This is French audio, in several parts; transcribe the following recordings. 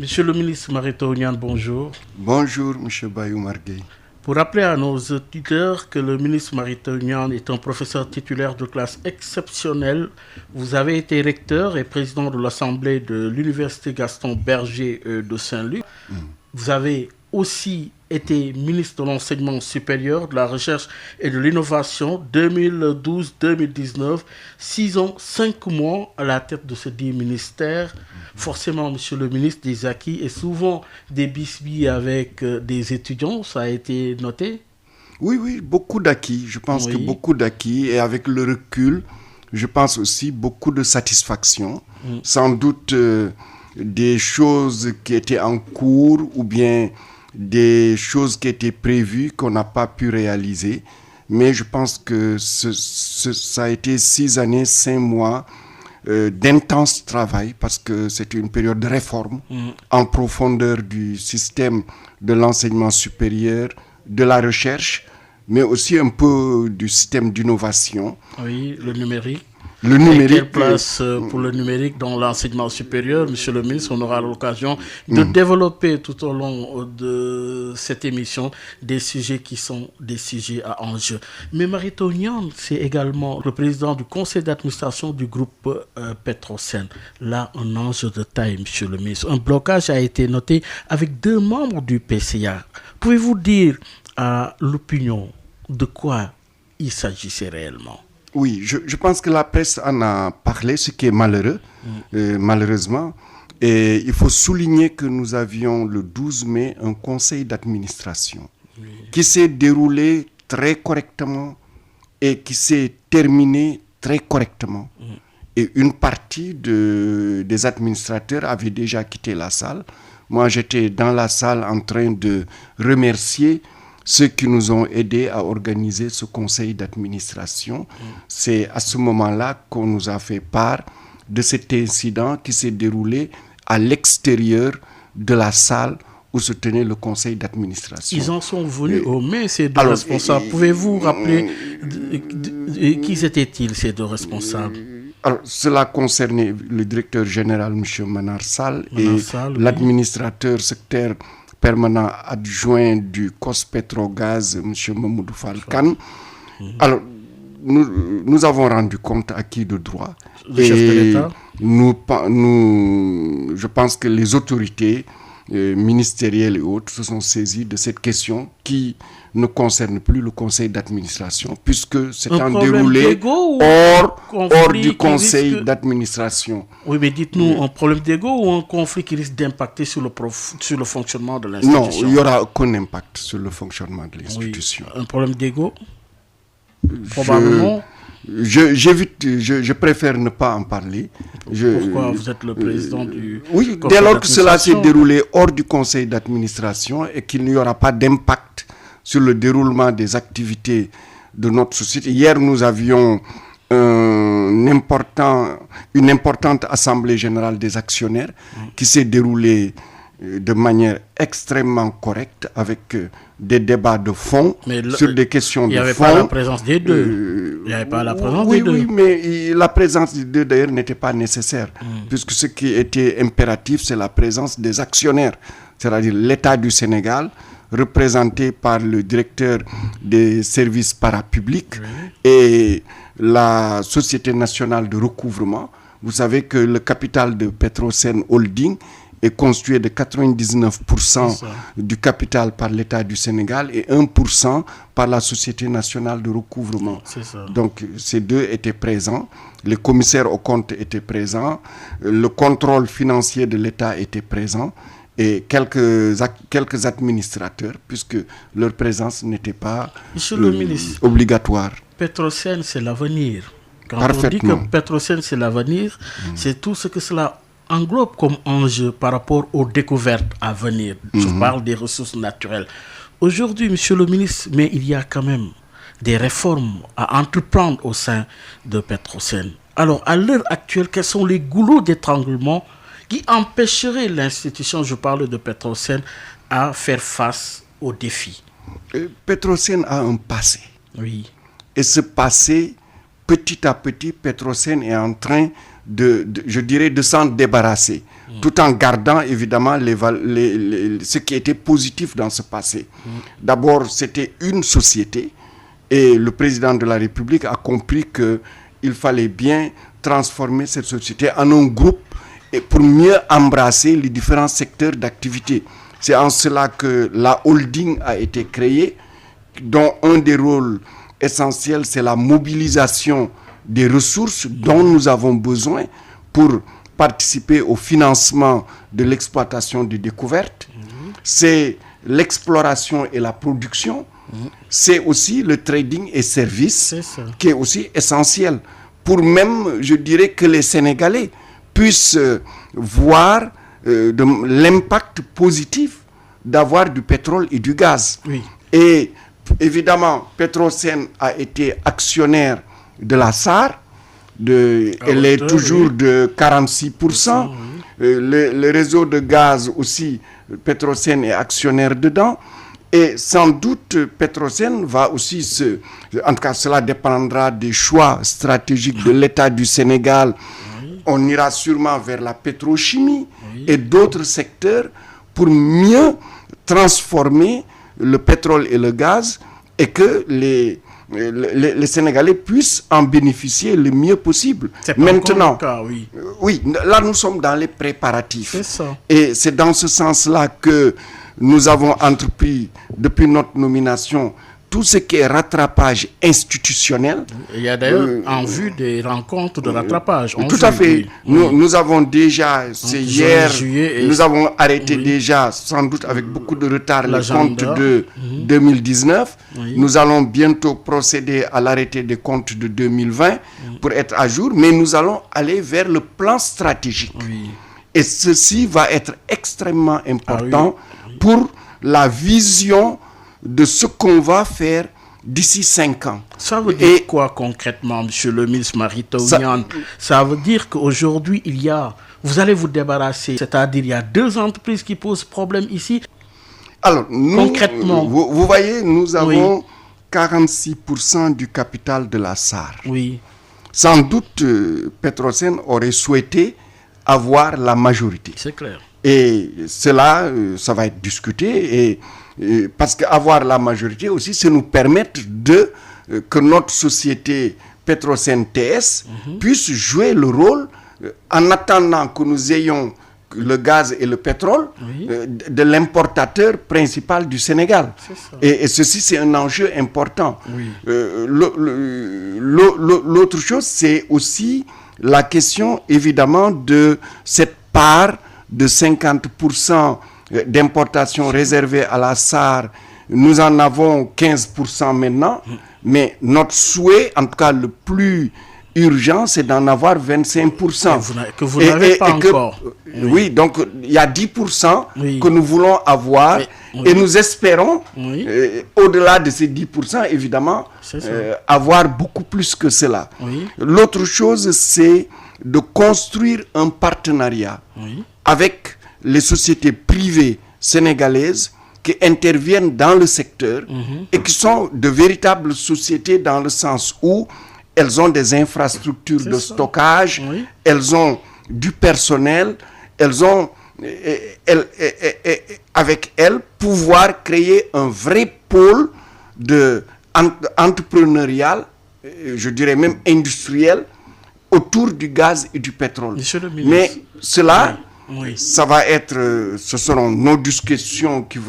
Monsieur le ministre Mary Teuw Niane, bonjour. Bonjour, Monsieur Bayou Marguey. Pour rappeler à nos auditeurs que le ministre Mary Teuw Niane est un professeur titulaire de classe exceptionnelle, vous avez été recteur et président de l'Assemblée de l'Université Gaston Berger de Saint-Louis. Vous avez aussi été ministre de l'Enseignement supérieur, de la Recherche et de l'Innovation 2012-2019. 6 ans, 5 mois à la tête de ce dit ministère. Forcément, monsieur le ministre, des acquis et souvent des bisbilles avec des étudiants, ça a été noté? Oui, beaucoup d'acquis. Je pense que beaucoup d'acquis et avec le recul, je pense aussi beaucoup de satisfaction. Sans doute des choses qui étaient en cours ou bien des choses qui étaient prévues qu'on n'a pas pu réaliser. Mais je pense que ça a été 6 années, 5 mois d'intense travail parce que c'était une période de réforme en profondeur du système de l'enseignement supérieur, de la recherche, mais aussi un peu du système d'innovation. Oui, le numérique. Le numérique. Et quelle place pour le numérique dans l'enseignement supérieur? Monsieur le ministre, on aura l'occasion de développer tout au long de cette émission des sujets qui sont des sujets à enjeu. Mais Mary Teuw Niane, c'est également le président du conseil d'administration du groupe Petrosen. Là, un enjeu de taille, monsieur le ministre. Un blocage a été noté avec 2 membres du PCA. Pouvez-vous dire à l'opinion de quoi il s'agissait réellement? Oui, je pense que la presse en a parlé, ce qui est malheureux, malheureusement. Et il faut souligner que nous avions le 12 mai un conseil d'administration qui s'est déroulé très correctement et qui s'est terminé très correctement. Et une partie des administrateurs avait déjà quitté la salle. Moi, j'étais dans la salle en train de remercier ceux qui nous ont aidés à organiser ce conseil d'administration. C'est à ce moment-là qu'on nous a fait part de cet incident qui s'est déroulé à l'extérieur de la salle où se tenait le conseil d'administration. Ils en sont venus aux mains, ces deux responsables. Pouvez-vous rappeler qui étaient-ils, ces deux responsables? Alors, cela concernait le directeur général, M. Manar Sall, et l'administrateur secrétaire permanent adjoint du COS Petrogaz, M. Mamoudou Falkan. Alors, nous avons rendu compte à qui de droit. Le chef de l'État. Je pense que les autorités ministérielles et autres se sont saisies de cette question qui ne concerne plus le conseil d'administration, puisque c'est en déroulé hors du conseil d'administration. Oui, mais dites-nous, un problème d'ego ou un conflit qui risque d'impacter sur le fonctionnement de l'institution? Non, il n'y aura aucun impact sur le fonctionnement de l'institution. Oui. Un problème d'ego? Probablement. Je préfère ne pas en parler. Pourquoi vous êtes le président du Oui, dès lors que cela s'est déroulé hors du conseil d'administration et qu'il n'y aura pas d'impact sur le déroulement des activités de notre société. Hier, nous avions une importante assemblée générale des actionnaires qui s'est déroulée de manière extrêmement correcte avec des débats de fond sur des questions de fond. Il n'y avait pas la présence des deux. Il n'y avait pas la présence des deux. Oui, mais la présence des deux d'ailleurs n'était pas nécessaire puisque ce qui était impératif, c'est la présence des actionnaires, c'est-à-dire l'État du Sénégal, représenté par le directeur des services parapublics et la Société nationale de recouvrement. Vous savez que le capital de Petrosen Holding est constitué de 99% du capital par l'État du Sénégal et 1% par la Société nationale de recouvrement. Donc ces deux étaient présents, les commissaires aux comptes étaient présents, le contrôle financier de l'État était présent et quelques administrateurs, puisque leur présence n'était pas obligatoire. Petrosen, c'est l'avenir. Quand on dit que Petrosen, c'est l'avenir, c'est tout ce que cela englobe comme enjeu par rapport aux découvertes à venir. Je parle des ressources naturelles. Aujourd'hui, monsieur le ministre, mais il y a quand même des réformes à entreprendre au sein de Petrosen. Alors, à l'heure actuelle, quels sont les goulots d'étranglement qui empêcheraient l'institution, je parle de Petrosen, à faire face aux défis? Petrosen a un passé. Oui. Et ce passé, petit à petit, Petrosen est en train je dirais, de s'en débarrasser, tout en gardant évidemment ce qui était positif dans ce passé. D'abord, c'était une société et le président de la République a compris qu'il fallait bien transformer cette société en un groupe et pour mieux embrasser les différents secteurs d'activité. C'est en cela que la holding a été créée, dont un des rôles essentiels, c'est la mobilisation des ressources dont nous avons besoin pour participer au financement de l'exploitation des découvertes. C'est l'exploration et la production. C'est aussi le trading et services qui est aussi essentiel pour même, je dirais, que les Sénégalais puissent voir l'impact positif d'avoir du pétrole et du gaz. Oui. Et évidemment, Petrosen a été actionnaire de la SAR. Elle est toujours de 46%. Le réseau de gaz aussi, Petrosen est actionnaire dedans. Et sans doute, Petrosen va aussi en tout cas, cela dépendra des choix stratégiques de l'État du Sénégal. On ira sûrement vers la pétrochimie et d'autres secteurs pour mieux transformer le pétrole et le gaz et que les Sénégalais puissent en bénéficier le mieux possible. C'est pas maintenant le cas, oui. Oui, là nous sommes dans les préparatifs. C'est ça. Et c'est dans ce sens-là que nous avons entrepris depuis notre nomination tout ce qui est rattrapage institutionnel. Il y a d'ailleurs en vue des rencontres de rattrapage. Tout à fait. Nous avons déjà, c'est hier, nous avons arrêté déjà, sans doute avec beaucoup de retard, les comptes de 2019. Nous allons bientôt procéder à l'arrêté des comptes de 2020 pour être à jour, mais nous allons aller vers le plan stratégique. Et ceci va être extrêmement important pour la vision de ce qu'on va faire d'ici 5 ans. Ça veut dire quoi concrètement, monsieur le ministre Mary-Teuw Niane? Ça veut dire qu'aujourd'hui, vous allez vous débarrasser, c'est-à-dire il y a 2 entreprises qui posent problème ici. Alors, concrètement, vous voyez, nous avons 46% du capital de la SAR. Oui. Sans doute, Petrosen aurait souhaité avoir la majorité. C'est clair. Et cela, ça va être discuté et parce qu'avoir la majorité aussi, c'est nous permettre que notre société Petrosen TS puisse jouer le rôle, en attendant que nous ayons le gaz et le pétrole, de l'importateur principal du Sénégal. Et ceci, c'est un enjeu important. L'autre chose, c'est aussi la question, évidemment, de cette part de 50% d'importation réservée à la SAR. Nous en avons 15% maintenant, mais notre souhait, en tout cas le plus urgent, c'est d'en avoir 25%. Que vous n'avez pas encore. Oui, donc il y a 10% que nous voulons avoir et nous espérons, au-delà de ces 10%, évidemment, avoir beaucoup plus que cela. L'autre chose, c'est de construire un partenariat avec les sociétés privées sénégalaises qui interviennent dans le secteur et qui sont de véritables sociétés dans le sens où elles ont des infrastructures de stockage, elles ont du personnel, elles ont, avec elles, pouvoir créer un vrai pôle entrepreneurial, je dirais même industriel, autour du gaz et du pétrole. Mais cela, ça va être, ce seront nos discussions qui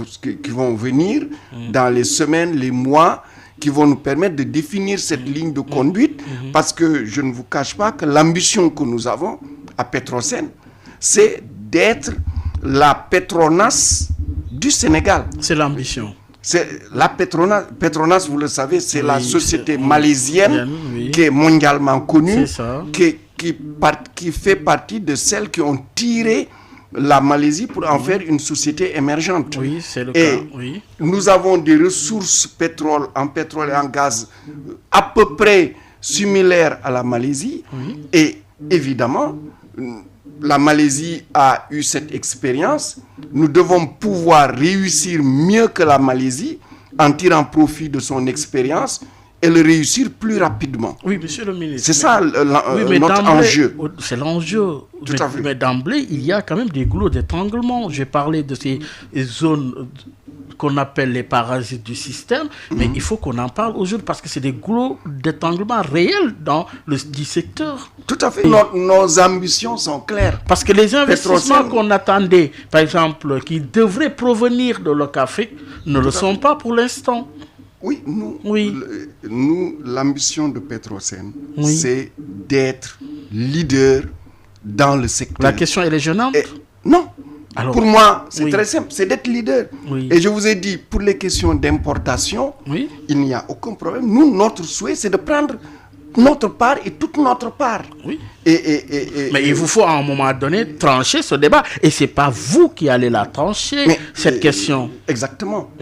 vont venir dans les semaines, les mois, qui vont nous permettre de définir cette ligne de conduite, parce que je ne vous cache pas que l'ambition que nous avons à Petrosen, c'est d'être la Petronas du Sénégal. C'est l'ambition. C'est la Petronas, vous le savez, c'est la société malaisienne qui est mondialement connue, qui fait partie de celles qui ont tiré la Malaisie pour en faire une société émergente. Oui, c'est le cas. Nous avons des ressources en pétrole et en gaz à peu près similaires à la Malaisie. Et évidemment, la Malaisie a eu cette expérience. Nous devons pouvoir réussir mieux que la Malaisie en tirant profit de son expérience et le réussir plus rapidement. Oui, monsieur le ministre. C'est ça notre enjeu. C'est l'enjeu. Mais d'emblée, il y a quand même des goulots d'étranglement. J'ai parlé de ces zones qu'on appelle les parasites du système, mais il faut qu'on en parle aujourd'hui parce que c'est des goulots d'étranglement réels dans le dit secteur. Tout à fait. Nos ambitions sont claires. Parce que les investissements qu'on attendait, par exemple, qui devraient provenir de l'Ocafrique, ne le sont pas pour l'instant. Oui, nous, l'ambition de Petrosen, c'est d'être leader dans le secteur. La question est régionale? Non. Alors, pour moi, c'est très simple, c'est d'être leader. Oui. Et je vous ai dit, pour les questions d'importation, il n'y a aucun problème. Nous, notre souhait, c'est de prendre notre part et toute notre part. Oui. Mais il vous faut à un moment donné trancher ce débat. Et ce n'est pas vous qui allez la trancher, cette question. Exactement.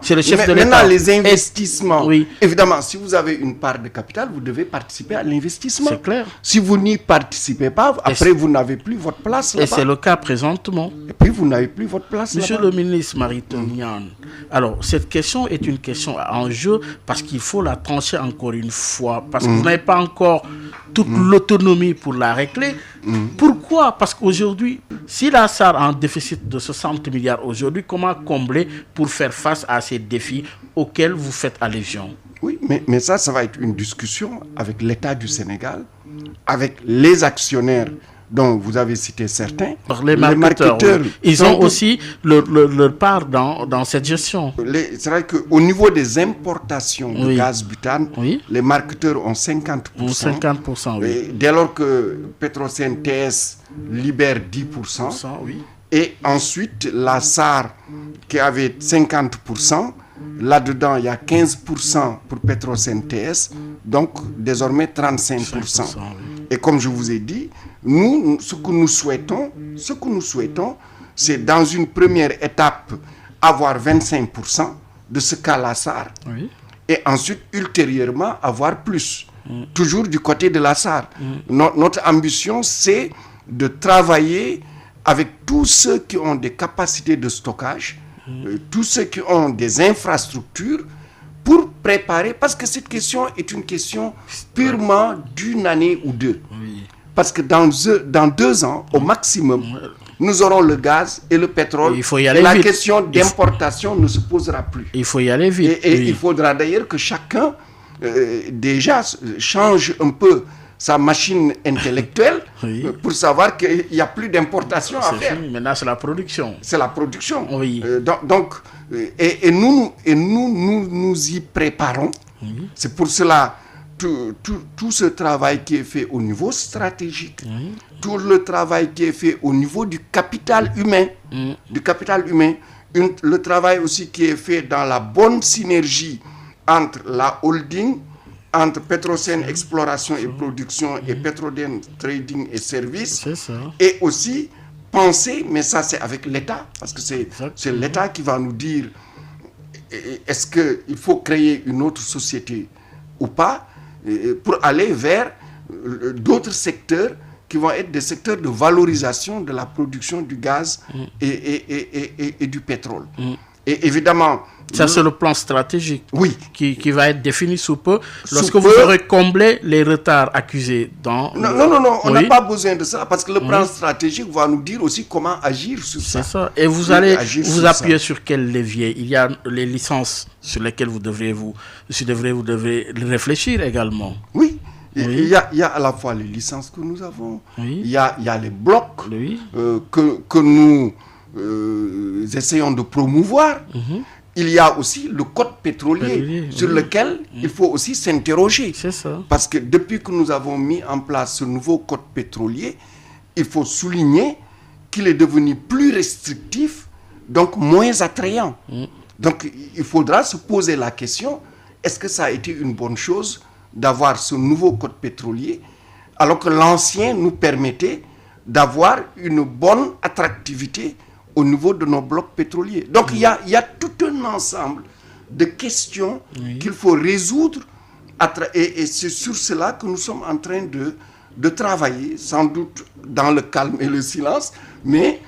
C'est le chef de l'État. Maintenant, les investissements. Évidemment, si vous avez une part de capital, vous devez participer à l'investissement. C'est clair. Si vous n'y participez pas, après, vous n'avez plus votre place là-bas. Et c'est le cas présentement. Et puis, vous n'avez plus votre place Monsieur là-bas. le ministre Mariton Niane, alors, cette question est une question en jeu parce qu'il faut la trancher encore une fois. Parce que vous n'avez pas encore toute l'autonomie pour la régler. Pourquoi? Parce qu'aujourd'hui, si la SAR a un déficit de 60 milliards aujourd'hui, comment combler pour faire face à ces défis auxquels vous faites allusion? Oui, mais ça va être une discussion avec l'État du Sénégal, avec les actionnaires dont vous avez cité certains. Les marketeurs. Ils ont aussi leur part dans cette gestion. C'est vrai qu'au niveau des importations de gaz butane, les marketeurs ont 50%. 50%, et dès lors que Petrosen TS libère 10%. Et ensuite, la SAR qui avait 50%. Là-dedans, il y a 15% pour Petrosen TS, donc désormais 35%. Et comme je vous ai dit, nous, ce que nous souhaitons, c'est dans une première étape avoir 25% de ce qu'a la SAR, et ensuite, ultérieurement, avoir plus. Toujours du côté de la SAR. Notre ambition, c'est de travailler avec tous ceux qui ont des capacités de stockage, tous ceux qui ont des infrastructures pour préparer, parce que cette question est une question purement d'une année ou deux. Parce que dans 2 ans, au maximum, nous aurons le gaz et le pétrole. Il faut y aller la vite. Question d'importation ne se posera plus. Il faut y aller vite. Et il faudra d'ailleurs que chacun déjà change un peu sa machine intellectuelle pour savoir qu'il n'y a plus d'importation à faire. Maintenant, c'est la production. C'est la production. Nous y préparons. C'est pour cela tout ce travail qui est fait au niveau stratégique, tout le travail qui est fait au niveau du capital humain, le travail aussi qui est fait dans la bonne synergie entre la holding, entre Petrosen Exploration et Production et Petroden Trading et Services, et aussi penser, mais ça c'est avec l'État, parce que c'est l'État qui va nous dire est-ce qu'il faut créer une autre société ou pas, pour aller vers d'autres secteurs qui vont être des secteurs de valorisation de la production du gaz et du pétrole. Et évidemment... Ça, c'est le plan stratégique qui va être défini sous peu, lorsque vous aurez comblé les retards accusés dans... Non, on n'a pas besoin de ça, parce que le plan stratégique va nous dire aussi comment agir sur ça. C'est ça. Et vous allez vous appuyer sur quel levier? Il y a les licences sur lesquelles vous devez réfléchir également. Oui. Il y a à la fois les licences que nous avons, il y a les blocs que nous essayons de promouvoir. Il y a aussi le code pétrolier sur lequel il faut aussi s'interroger. C'est ça. Parce que depuis que nous avons mis en place ce nouveau code pétrolier, il faut souligner qu'il est devenu plus restrictif, donc moins attrayant. Donc il faudra se poser la question, est-ce que ça a été une bonne chose d'avoir ce nouveau code pétrolier, alors que l'ancien nous permettait d'avoir une bonne attractivité au niveau de nos blocs pétroliers. Donc il y a tout un ensemble de questions qu'il faut résoudre, et c'est sur cela que nous sommes en train de travailler, sans doute dans le calme et le silence, mais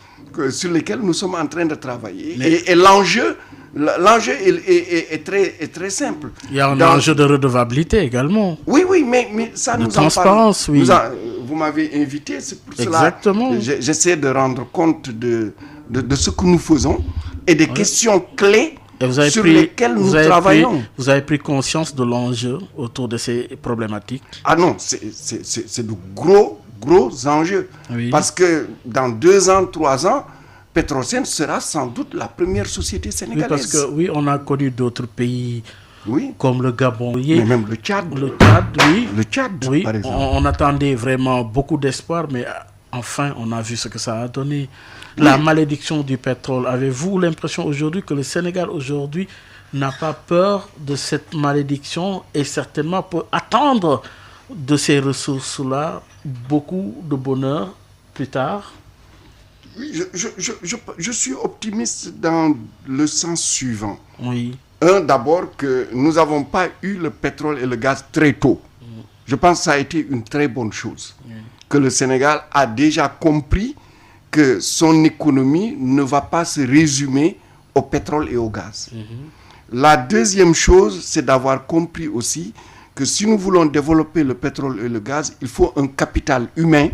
sur lesquels nous sommes en train de travailler. Et l'enjeu, L'enjeu est très simple. Il y a un enjeu de redevabilité également. Oui, mais ça nous en parle. Transparence, oui. Vous m'avez invité, c'est pour Exactement. cela que j'essaie de rendre compte de ce que nous faisons et des questions clés sur lesquelles nous travaillons. Vous avez pris conscience de l'enjeu autour de ces problématiques? Ah non, c'est de gros enjeux. Oui. Parce que dans 2 ans, 3 ans, Petrosen sera sans doute la première société sénégalaise. Oui, parce que oui, on a connu d'autres pays comme le Gabon. Mais même le Tchad. Le Tchad, oui. Le Tchad, oui, par exemple. On attendait vraiment beaucoup d'espoir, mais enfin, on a vu ce que ça a donné. La malédiction du pétrole. Avez-vous l'impression aujourd'hui que le Sénégal aujourd'hui n'a pas peur de cette malédiction et certainement peut attendre de ces ressources-là beaucoup de bonheur plus tard? Oui, je suis optimiste dans le sens suivant. Oui. D'abord que nous n'avons pas eu le pétrole et le gaz très tôt. Je pense que ça a été une très bonne chose. Que le Sénégal a déjà compris que son économie ne va pas se résumer au pétrole et au gaz. La deuxième chose, c'est d'avoir compris aussi que si nous voulons développer le pétrole et le gaz, il faut un capital humain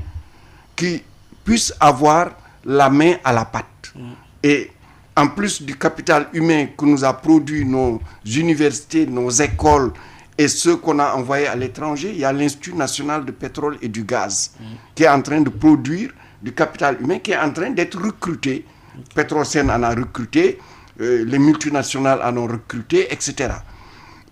qui puisse avoir la main à la pâte. Et en plus du capital humain que nous a produit nos universités, nos écoles et ceux qu'on a envoyés à l'étranger, il y a l'Institut national de pétrole et du gaz qui est en train de produire du capital humain, qui est en train d'être recruté. Petrosen en a recruté, les multinationales en ont recruté, etc.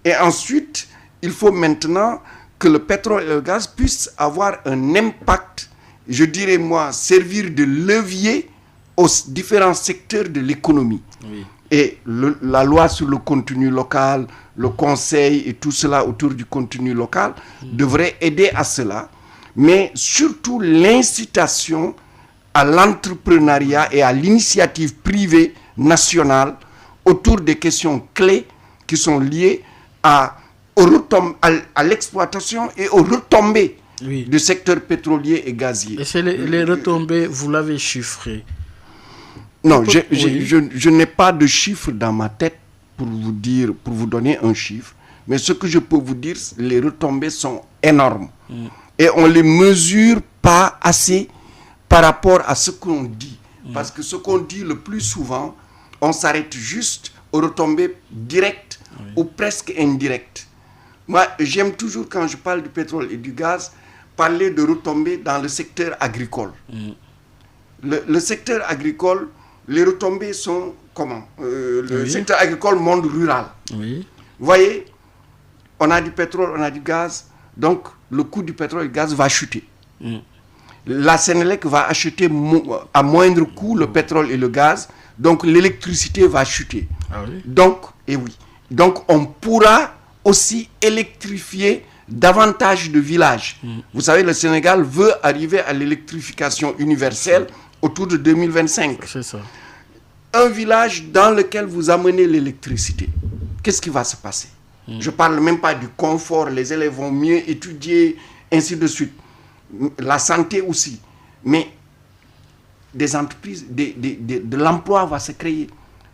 Et ensuite, il faut maintenant que le pétrole et le gaz puissent avoir un impact, je dirais moi, servir de levier aux différents secteurs de l'économie. Oui. Et la loi sur le contenu local, le conseil et tout cela autour du contenu local devrait aider à cela, mais surtout l'incitation à l'entrepreneuriat et à l'initiative privée nationale autour des questions clés qui sont liées à l'exploitation et aux retombées du secteur pétrolier et gazier. Et c'est les retombées, vous l'avez chiffré? Non, je n'ai pas de chiffre dans ma tête pour vous donner un chiffre. Mais ce que je peux vous dire, les retombées sont énormes. Et on ne les mesure pas assez par rapport à ce qu'on dit. Parce que ce qu'on dit le plus souvent, on s'arrête juste aux retombées directes ou presque indirectes. Moi, j'aime toujours, quand je parle du pétrole et du gaz, parler de retombées dans le secteur agricole. Le secteur agricole, les retombées sont comment? Le secteur agricole, monde rural. Oui. Vous voyez, on a du pétrole, on a du gaz, donc le coût du pétrole et du gaz va chuter. La Sénélec va acheter à moindre coût le pétrole et le gaz, donc l'électricité va chuter. Ah oui. Donc on pourra aussi électrifier davantage de villages. Vous savez, le Sénégal veut arriver à l'électrification universelle autour de 2025. C'est ça. Un village dans lequel vous amenez l'électricité, qu'est-ce qui va se passer? Je ne parle même pas du confort, les élèves vont mieux étudier, ainsi de suite. La santé aussi. Mais des entreprises, de l'emploi va se créer.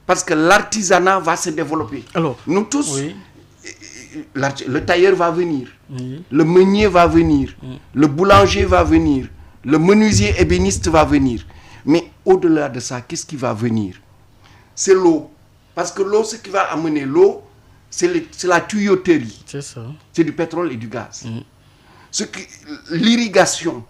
Parce que l'artisanat va se développer. Alors, nous tous, le tailleur va venir, le meunier va venir, le boulanger va venir, le menuisier ébéniste va venir. Mais au-delà de ça, qu'est-ce qui va venir? C'est l'eau. Parce que l'eau, ce qui va amener l'eau, c'est la tuyauterie. C'est ça. C'est du pétrole et du gaz. L'irrigation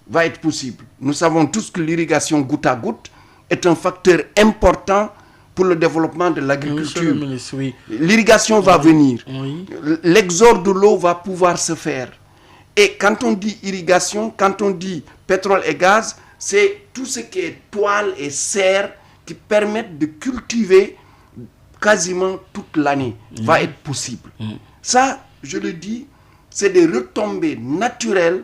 va être possible. Nous savons tous que l'irrigation goutte à goutte est un facteur important pour le développement de l'agriculture. L'irrigation va venir. L'exode de l'eau va pouvoir se faire. Et quand on dit irrigation, quand on dit pétrole et gaz, c'est tout ce qui est toile et serre qui permettent de cultiver quasiment toute l'année. Va être possible. Ça, je le dis, c'est des retombées naturelles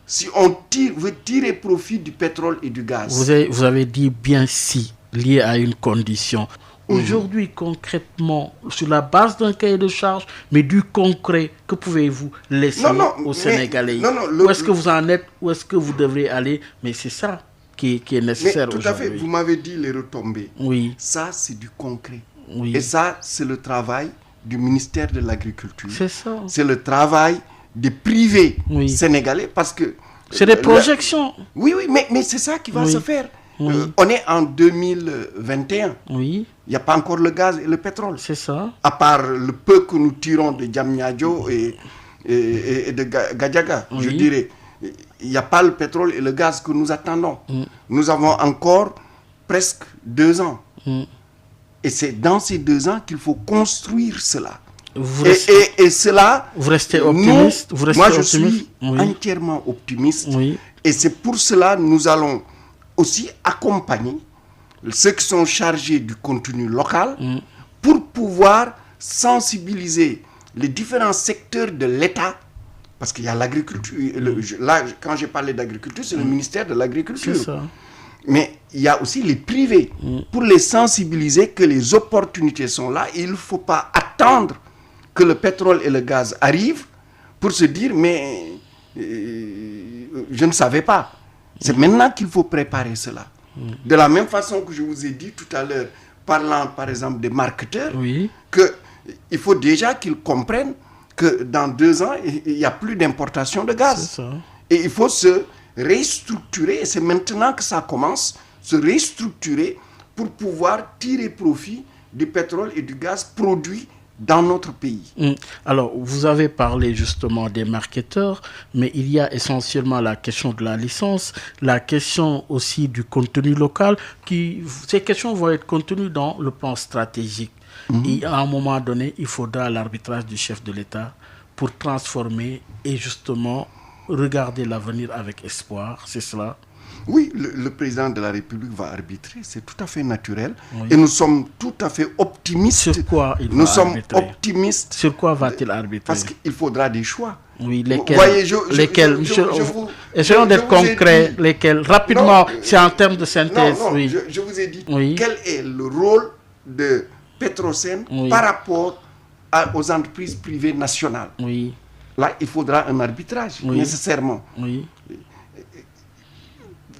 si on veut tirer profit du pétrole et du gaz. Vous avez dit bien si, lié à une condition. Aujourd'hui, concrètement, sur la base d'un cahier de charges, mais du concret, que pouvez-vous laisser aux Sénégalais? Où est-ce que vous en êtes? Où est-ce que vous devrez aller? Mais c'est ça qui est nécessaire aujourd'hui. Tout à fait, vous m'avez dit les retombées. Oui. Ça, c'est du concret. Oui. Et ça, c'est le travail du ministère de l'Agriculture. C'est ça. C'est le travail des privés sénégalais parce que... C'est des projections. Oui, mais c'est ça qui va se faire. Oui. On est en 2021. Oui. Il n'y a pas encore le gaz et le pétrole. C'est ça. À part le peu que nous tirons de Diamniadio et de Gadiaga, je dirais. Il n'y a pas le pétrole et le gaz que nous attendons. Nous avons encore presque 2 ans. Et c'est dans ces 2 ans qu'il faut construire cela. Et cela... Vous restez optimiste? Moi, je suis entièrement optimiste. Et c'est pour cela que nous allons aussi accompagner ceux qui sont chargés du contenu local pour pouvoir sensibiliser les différents secteurs de l'État. Parce qu'il y a l'agriculture. Là, quand j'ai parlé d'agriculture, c'est le ministère de l'Agriculture. C'est ça. Mais il y a aussi les privés pour les sensibiliser que les opportunités sont là. Et il ne faut pas attendre que le pétrole et le gaz arrivent pour se dire mais je ne savais pas. C'est maintenant qu'il faut préparer cela. De la même façon que je vous ai dit tout à l'heure, parlant par exemple des marketeurs, qu'il faut déjà qu'ils comprennent que dans 2 ans, il n'y a plus d'importation de gaz. Et il faut se restructurer, et c'est maintenant que ça commence, se restructurer pour pouvoir tirer profit du pétrole et du gaz produits dans notre pays. Alors, vous avez parlé justement des marketeurs, mais il y a essentiellement la question de la licence, la question aussi du contenu local. Ces questions vont être contenues dans le plan stratégique. Et à un moment donné, il faudra l'arbitrage du chef de l'État pour transformer et justement regarder l'avenir avec espoir. C'est cela? Oui, le président de la République va arbitrer, c'est tout à fait naturel. Et nous sommes tout à fait optimistes. Sur quoi il va Nous sommes arbitrer? optimistes. Sur quoi va-t-il arbitrer? Parce qu'il faudra des choix. Oui, lesquels? Voyez, essayons d'être concrets. Lesquels? Rapidement, c'est en termes de synthèse. Non, je vous ai dit quel est le rôle de Petrosen par rapport aux entreprises privées nationales. Là, il faudra un arbitrage, nécessairement.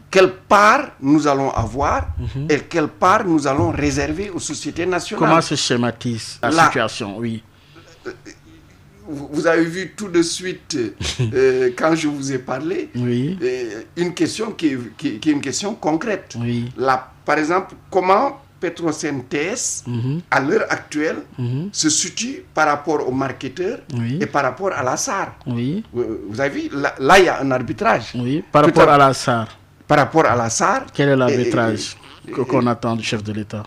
Quelle part nous allons avoir et quelle part nous allons réserver aux sociétés nationales. Comment se schématise la situation? Vous avez vu tout de suite, quand je vous ai parlé, une question qui est une question concrète. Par exemple, comment Petrosen TS, à l'heure actuelle, se situe par rapport aux marketeurs et par rapport à la SAR. Vous avez vu, là, il y a un arbitrage. Par rapport à la SAR. Par rapport à la SAR. Quel est l'arbitrage qu'on attend du chef de l'État?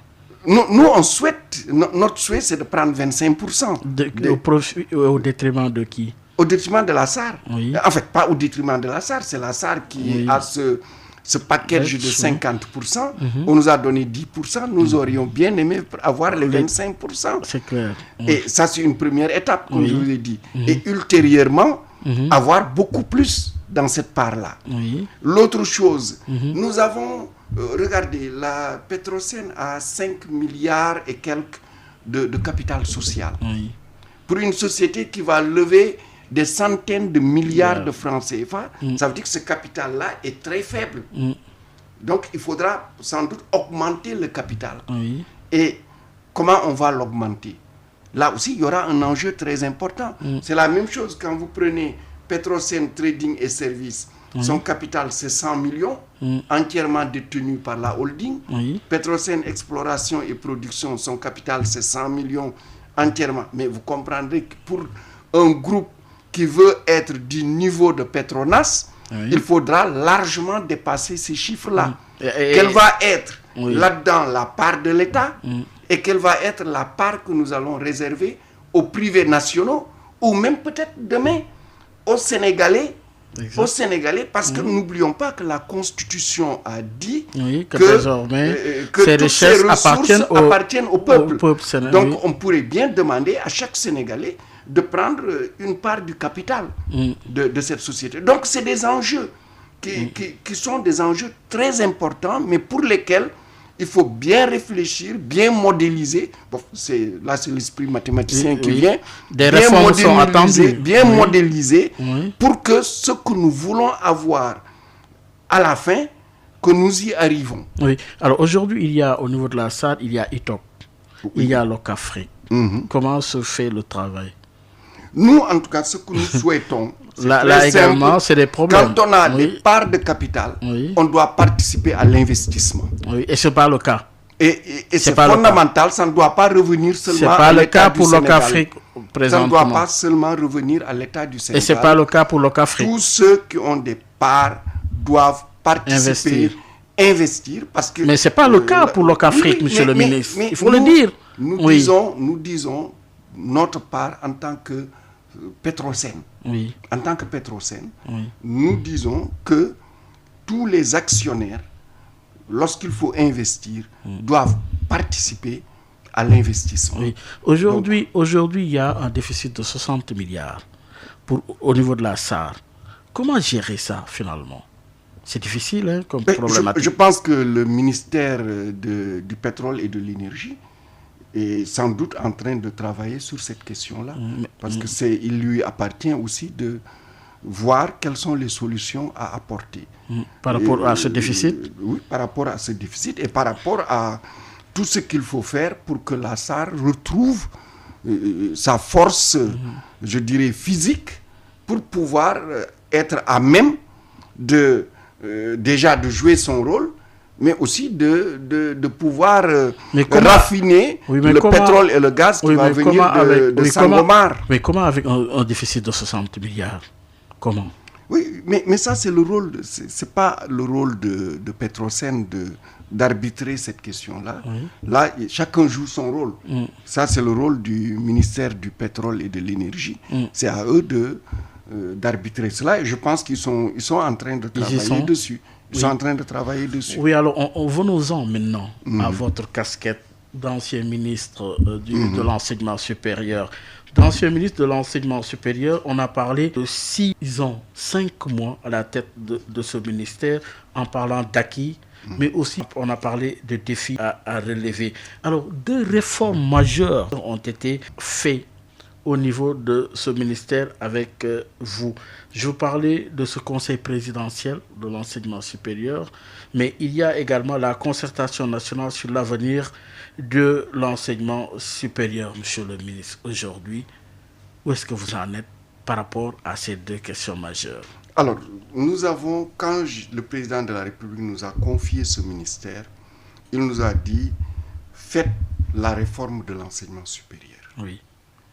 Nous, on souhaite, notre souhait, c'est de prendre 25%. Au détriment de qui? Au détriment de la SAR. En fait, pas au détriment de la SAR, c'est la SAR qui a ce package de 50%. On nous a donné 10%, nous aurions bien aimé avoir les 25%. C'est clair. Et ça, c'est une première étape, comme je vous ai dit. Et ultérieurement, avoir beaucoup plus dans cette part-là. L'autre chose, nous avons... regardez, la Petrosen a 5 milliards et quelques de capital social. Pour une société qui va lever des centaines de milliards de francs CFA, ça veut dire que ce capital-là est très faible. Donc, il faudra sans doute augmenter le capital. Et comment on va l'augmenter? Là aussi, il y aura un enjeu très important. C'est la même chose quand vous prenez Petrosen Trading et Services. Son capital, c'est 100 millions, entièrement détenu par la holding. Petrosen Exploration et Production, son capital, c'est 100 millions, entièrement. Mais vous comprendrez que pour un groupe qui veut être du niveau de Petronas, il faudra largement dépasser ces chiffres-là. Quelle va être là-dedans la part de l'État et quelle va être la part que nous allons réserver aux privés nationaux ou même peut-être demain aux Sénégalais. Aux Sénégalais, parce que n'oublions pas que la Constitution a dit que désormais ces richesses appartiennent au peuple. Donc on pourrait bien demander à chaque Sénégalais de prendre une part du capital de cette société. Donc c'est des enjeux qui sont des enjeux très importants, mais pour lesquels il faut bien réfléchir, bien modéliser. Bon, c'est l'esprit mathématicien qui vient. Des réformes sont attendues. Bien modéliser pour que ce que nous voulons avoir à la fin, que nous y arrivons. Alors aujourd'hui, il y a au niveau de la SAR, il y a ITOC. il y a l'OCAFRIC. Comment se fait le travail? Nous, en tout cas, ce que nous souhaitons, là également, c'est des problèmes. Quand on a des parts de capital, on doit participer à l'investissement. Oui, et ce n'est pas le cas. Et c'est fondamental, ça ne doit pas revenir seulement à l'État du Sénégal. Ce n'est pas le cas pour l'OCAFRIC présentement. Ça ne doit pas seulement revenir à l'État du Sénégal. Et ce n'est pas le cas pour l'OCAFRIC. Tous ceux qui ont des parts doivent participer, investir parce que... Mais ce n'est pas le cas pour l'OCAFRIC, monsieur le ministre. Il faut le dire. Nous disons notre part en tant que Petrosen. En tant que Petrosen, nous disons que tous les actionnaires, lorsqu'il faut investir, doivent participer à l'investissement. Aujourd'hui, il y a un déficit de 60 milliards au niveau de la SAR. Comment gérer ça finalement? C'est difficile comme problématique. Je pense que le ministère du pétrole et de l'énergie est sans doute en train de travailler sur cette question-là. Parce qu'il lui appartient aussi de voir quelles sont les solutions à apporter. Par rapport à ce déficit? Oui, par rapport à ce déficit et par rapport à tout ce qu'il faut faire pour que la SAR retrouve sa force, je dirais, physique, pour pouvoir être à même déjà de jouer son rôle, mais aussi de pouvoir raffiner le pétrole et le gaz qui va venir de Sangomar. Mais comment avec un déficit de 60 milliards? Comment? Oui, mais ça c'est le rôle, c'est pas le rôle de Petrosen d'arbitrer cette question-là. Là, chacun joue son rôle. Ça c'est le rôle du ministère du pétrole et de l'énergie. C'est à eux d'arbitrer cela et je pense qu'ils sont en train de travailler dessus. Ils sont en train de travailler dessus. Oui, alors venons-en maintenant à votre casquette d'ancien ministre de l'enseignement supérieur. D'ancien ministre de l'enseignement supérieur, on a parlé de 6 ans, 5 mois à la tête de ce ministère en parlant d'acquis, mais aussi on a parlé de défis à relever. Alors, 2 réformes majeures ont été faites au niveau de ce ministère avec vous. Je vous parlais de ce conseil présidentiel de l'enseignement supérieur, mais il y a également la concertation nationale sur l'avenir de l'enseignement supérieur. Monsieur le ministre, aujourd'hui, où est-ce que vous en êtes par rapport à ces 2 questions majeures? Alors, nous avons, quand le président de la République nous a confié ce ministère, il nous a dit, faites la réforme de l'enseignement supérieur. Oui.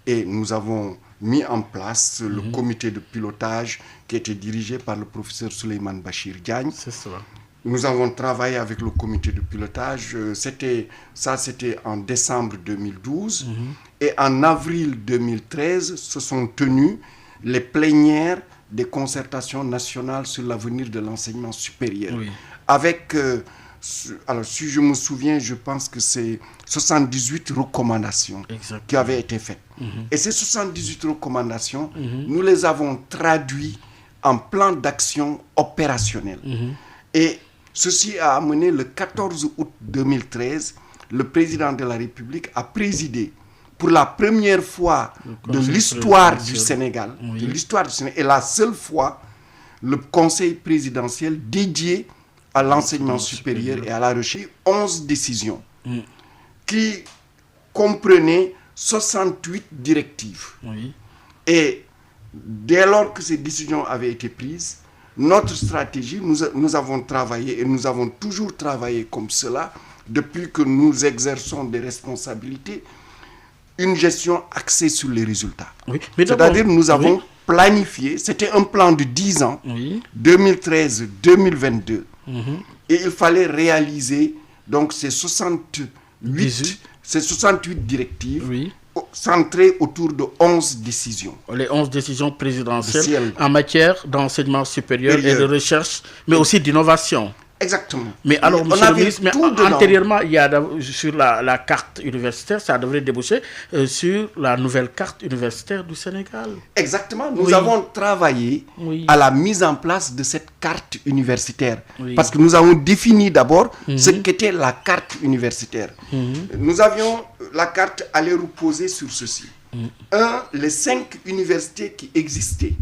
Et nous avons mis en place le comité de pilotage qui était dirigé par le professeur Souleymane Bachir Diagne. C'est cela. Nous avons travaillé avec le comité de pilotage. C'était en décembre 2012. Et en avril 2013, se sont tenues les plénières des concertations nationales sur l'avenir de l'enseignement supérieur. Oui. Avec, alors si je me souviens, je pense que c'est 78 recommandations qui avaient été faites. Et ces 78 recommandations, nous les avons traduites en plan d'action opérationnel. Et ceci a amené le 14 août 2013, le président de la République a présidé pour la première fois de l'histoire du Sénégal, et la seule fois, le conseil présidentiel dédié à l'enseignement supérieur et à la recherche, 11 décisions qui comprenaient 68 directives. Et dès lors que ces décisions avaient été prises, notre stratégie, nous avons travaillé et nous avons toujours travaillé comme cela depuis que nous exerçons des responsabilités, une gestion axée sur les résultats. C'est-à-dire nous avons planifié, c'était un plan de 10 ans, 2013-2022, et il fallait réaliser donc ces 68 directives centrées autour de 11 décisions. Les 11 décisions présidentielles en matière d'enseignement supérieur et de recherche, mais aussi d'innovation. Exactement. Mais alors, monsieur le ministre, antérieurement, il y a sur la carte universitaire, ça devrait déboucher sur la nouvelle carte universitaire du Sénégal. Exactement. Nous avons travaillé à la mise en place de cette carte universitaire. Parce que nous avons défini d'abord ce qu'était la carte universitaire. Nous avions, la carte allait reposer sur ceci. Les 5 universités qui existaient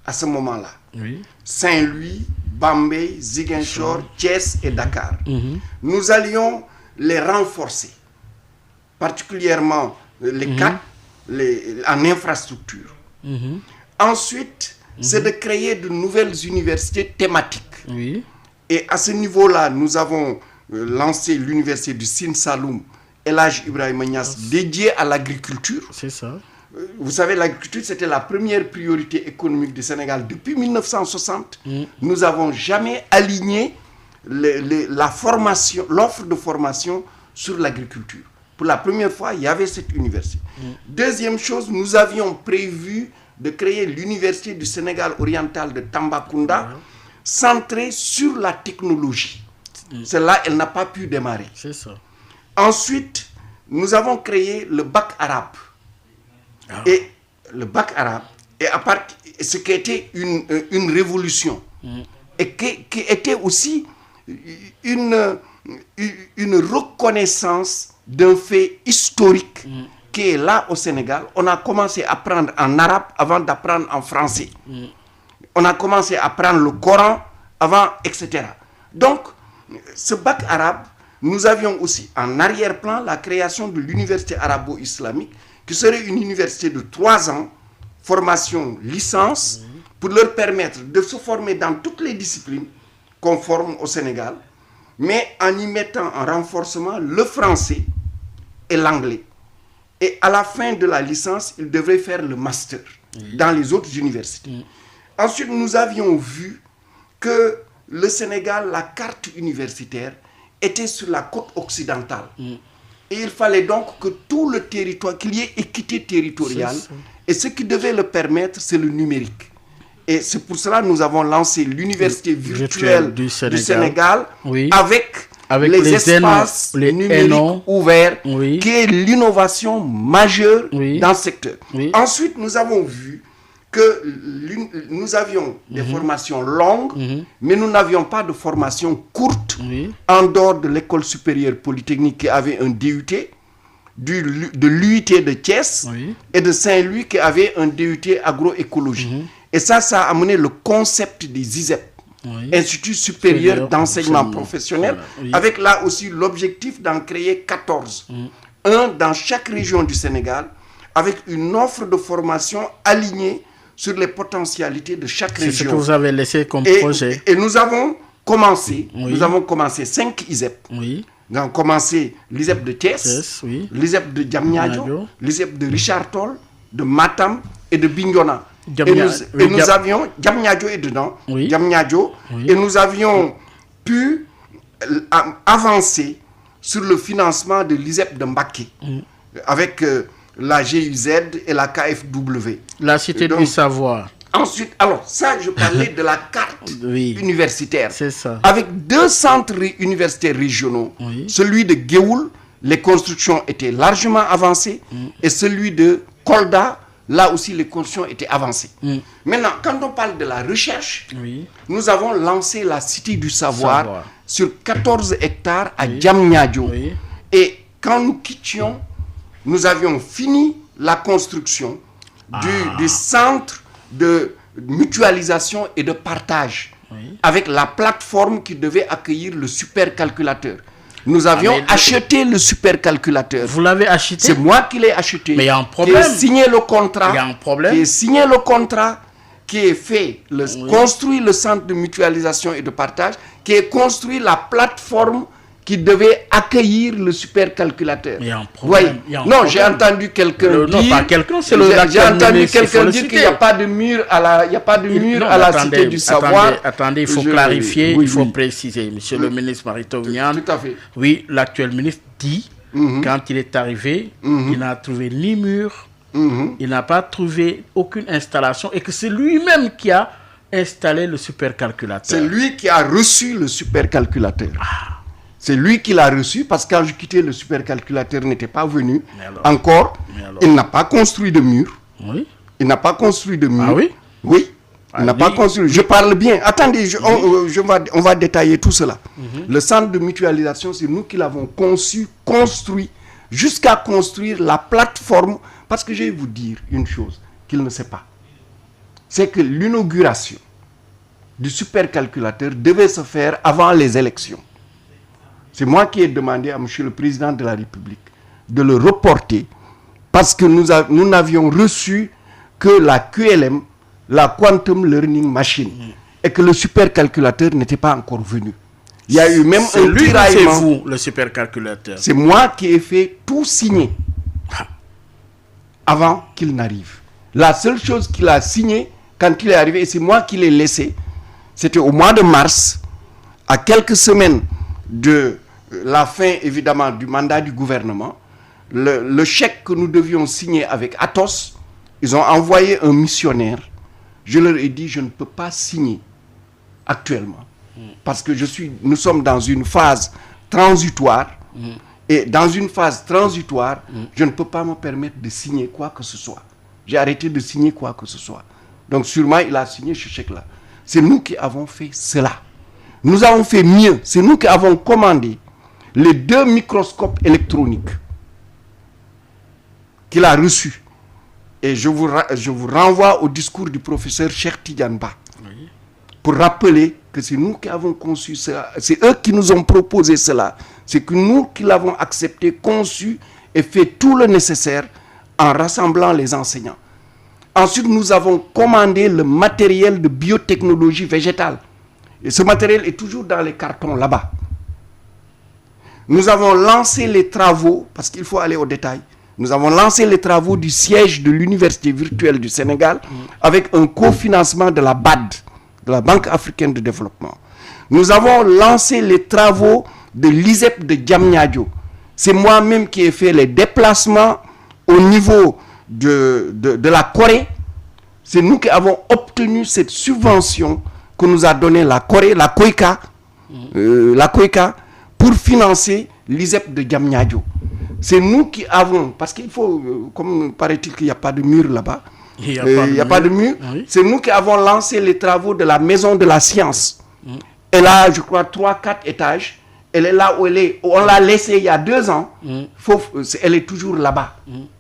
à ce moment-là. Saint-Louis, Bambey, Ziguinchor, Thiès et Dakar. Nous allions les renforcer particulièrement les CAT, en infrastructure. Ensuite, c'est de créer de nouvelles universités thématiques. Oui. Et à ce niveau-là, nous avons lancé l'université du Sine Saloum, El Hadj Ibrahima Niass, dédiée à l'agriculture. C'est ça. Vous savez, l'agriculture, c'était la première priorité économique du Sénégal. Depuis 1960, nous n'avons jamais aligné l'offre de formation sur l'agriculture. Pour la première fois, il y avait cette université. Deuxième chose, nous avions prévu de créer l'université du Sénégal oriental de Tambacounda, centrée sur la technologie. Celle-là, elle n'a pas pu démarrer. C'est ça. Ensuite, nous avons créé le bac arabe. Et le bac arabe, ce qui était une révolution, et qui était aussi une reconnaissance d'un fait historique qui est là au Sénégal. On a commencé à apprendre en arabe avant d'apprendre en français. On a commencé à apprendre le Coran avant, etc. Donc, ce bac arabe, nous avions aussi en arrière-plan la création de l'université arabo-islamique, qui serait une université de 3 ans, formation licence, pour leur permettre de se former dans toutes les disciplines qu'on forme au Sénégal, mais en y mettant en renforcement le français et l'anglais. Et à la fin de la licence, ils devraient faire le master dans les autres universités. Ensuite, nous avions vu que le Sénégal, la carte universitaire, était sur la côte occidentale. Et il fallait donc que tout le territoire, qu'il y ait équité territoriale. Et ce qui devait le permettre, c'est le numérique. Et c'est pour cela que nous avons lancé l'université virtuelle du Sénégal avec les espaces numériques ouverts, qui est l'innovation majeure dans ce secteur. Ensuite, nous avons vu que nous avions des formations longues, mais nous n'avions pas de formation courte en dehors de l'école supérieure polytechnique qui avait un DUT, de l'UIT de Thiès et de Saint-Louis qui avait un DUT agroécologie. Et ça a amené le concept des ISEP, Institut supérieur d'enseignement professionnel, avec là aussi l'objectif d'en créer 14. Un dans chaque région du Sénégal, avec une offre de formation alignée sur les potentialités de chaque région. C'est ce que vous avez laissé comme projet. Et nous avons commencé, 5 ISEP. Nous avons commencé l'ISEP de Thiès, l'ISEP de Diamniadio, l'ISEP de Richard Toll, de Matam et de Bignona. Et nous avions, Diamniadio est dedans, Diamniadio, et nous avions pu avancer sur le financement de l'ISEP de Mbacké, avec la GUZ et la KFW. La Cité du Savoir. Ensuite, alors ça, je parlais de la carte universitaire. C'est ça. Avec 2 centres universitaires régionaux, celui de Géoul, les constructions étaient largement avancées, et celui de Kolda, là aussi les constructions étaient avancées. Maintenant, quand on parle de la recherche, nous avons lancé la Cité du Savoir sur 14 hectares à Diamniadio. Et quand nous quittions, nous avions fini la construction du centre de mutualisation et de partage avec la plateforme qui devait accueillir le supercalculateur. Nous avions acheté le supercalculateur. Vous l'avez acheté? C'est moi qui l'ai acheté. Mais il y a un problème. Qui ai signé le contrat. Il y a un problème. Qui ai signé le contrat, qui est fait, construit le centre de mutualisation et de partage, qui est construit la plateforme qui devait accueillir le supercalculateur. Il y a un problème. Non, j'ai entendu quelqu'un dire... Non, pas quelqu'un, c'est J'ai entendu quelqu'un dire qu'il n'y a pas de mur à la Cité du Savoir. Attendez, il faut clarifier, il faut préciser. Monsieur le ministre Mary Teuw Niane, tout à fait. Oui, l'actuel ministre dit, quand il est arrivé, il n'a trouvé ni mur, il n'a pas trouvé aucune installation, et que c'est lui-même qui a installé le supercalculateur. C'est lui qui a reçu le supercalculateur. C'est lui qui l'a reçu parce que quand je quittais, le supercalculateur n'était pas venu encore. Il n'a pas construit de mur. Il n'a pas construit de mur. Ah oui? Oui. Il n'a pas construit. Je parle bien. Attendez, on va détailler tout cela. Le centre de mutualisation, c'est nous qui l'avons conçu, construit, jusqu'à construire la plateforme. Parce que je vais vous dire une chose qu'il ne sait pas. C'est que l'inauguration du supercalculateur devait se faire avant les élections. C'est moi qui ai demandé à M. le Président de la République de le reporter parce que nous n'avions reçu que la QLM, la Quantum Learning Machine, et que le supercalculateur n'était pas encore venu. Il y a eu même un tiraillement. C'est vous, le supercalculateur. C'est moi qui ai fait tout signer avant qu'il n'arrive. La seule chose qu'il a signé quand il est arrivé, et c'est moi qui l'ai laissé, c'était au mois de mars, à quelques semaines de la fin, évidemment, du mandat du gouvernement. Le chèque que nous devions signer avec Atos, ils ont envoyé un missionnaire. Je leur ai dit, je ne peux pas signer actuellement. Parce que nous sommes dans une phase transitoire. Et dans une phase transitoire, je ne peux pas me permettre de signer quoi que ce soit. J'ai arrêté de signer quoi que ce soit. Donc sûrement, il a signé ce chèque-là. C'est nous qui avons fait cela. Nous avons fait mieux. C'est nous qui avons commandé les 2 microscopes électroniques qu'il a reçus. Et je vous renvoie au discours du professeur Cheikh Tidiane Ba, pour rappeler que c'est nous qui avons conçu cela. C'est eux qui nous ont proposé cela. C'est que nous qui l'avons accepté, conçu et fait tout le nécessaire en rassemblant les enseignants. Ensuite, nous avons commandé le matériel de biotechnologie végétale. Et ce matériel est toujours dans les cartons là-bas. Nous avons lancé les travaux, parce qu'il faut aller au détail, nous avons lancé les travaux du siège de l'Université virtuelle du Sénégal avec un cofinancement de la BAD, de la Banque africaine de développement. Nous avons lancé les travaux de l'ISEP de Diamniadio. C'est moi-même qui ai fait les déplacements au niveau de la Corée. C'est nous qui avons obtenu cette subvention que nous a donnée la Corée, la COICA, pour financer l'ISEP de Diamniadio. C'est nous qui avons, parce qu'il faut, comme paraît-il qu'il n'y a pas de mur là-bas, il n'y a pas de mur, oui. C'est nous qui avons lancé les travaux de la maison de la science. Elle a, je crois, 3-4 étages. Elle est là où elle est. On l'a laissée il y a 2 ans. Elle est toujours là-bas.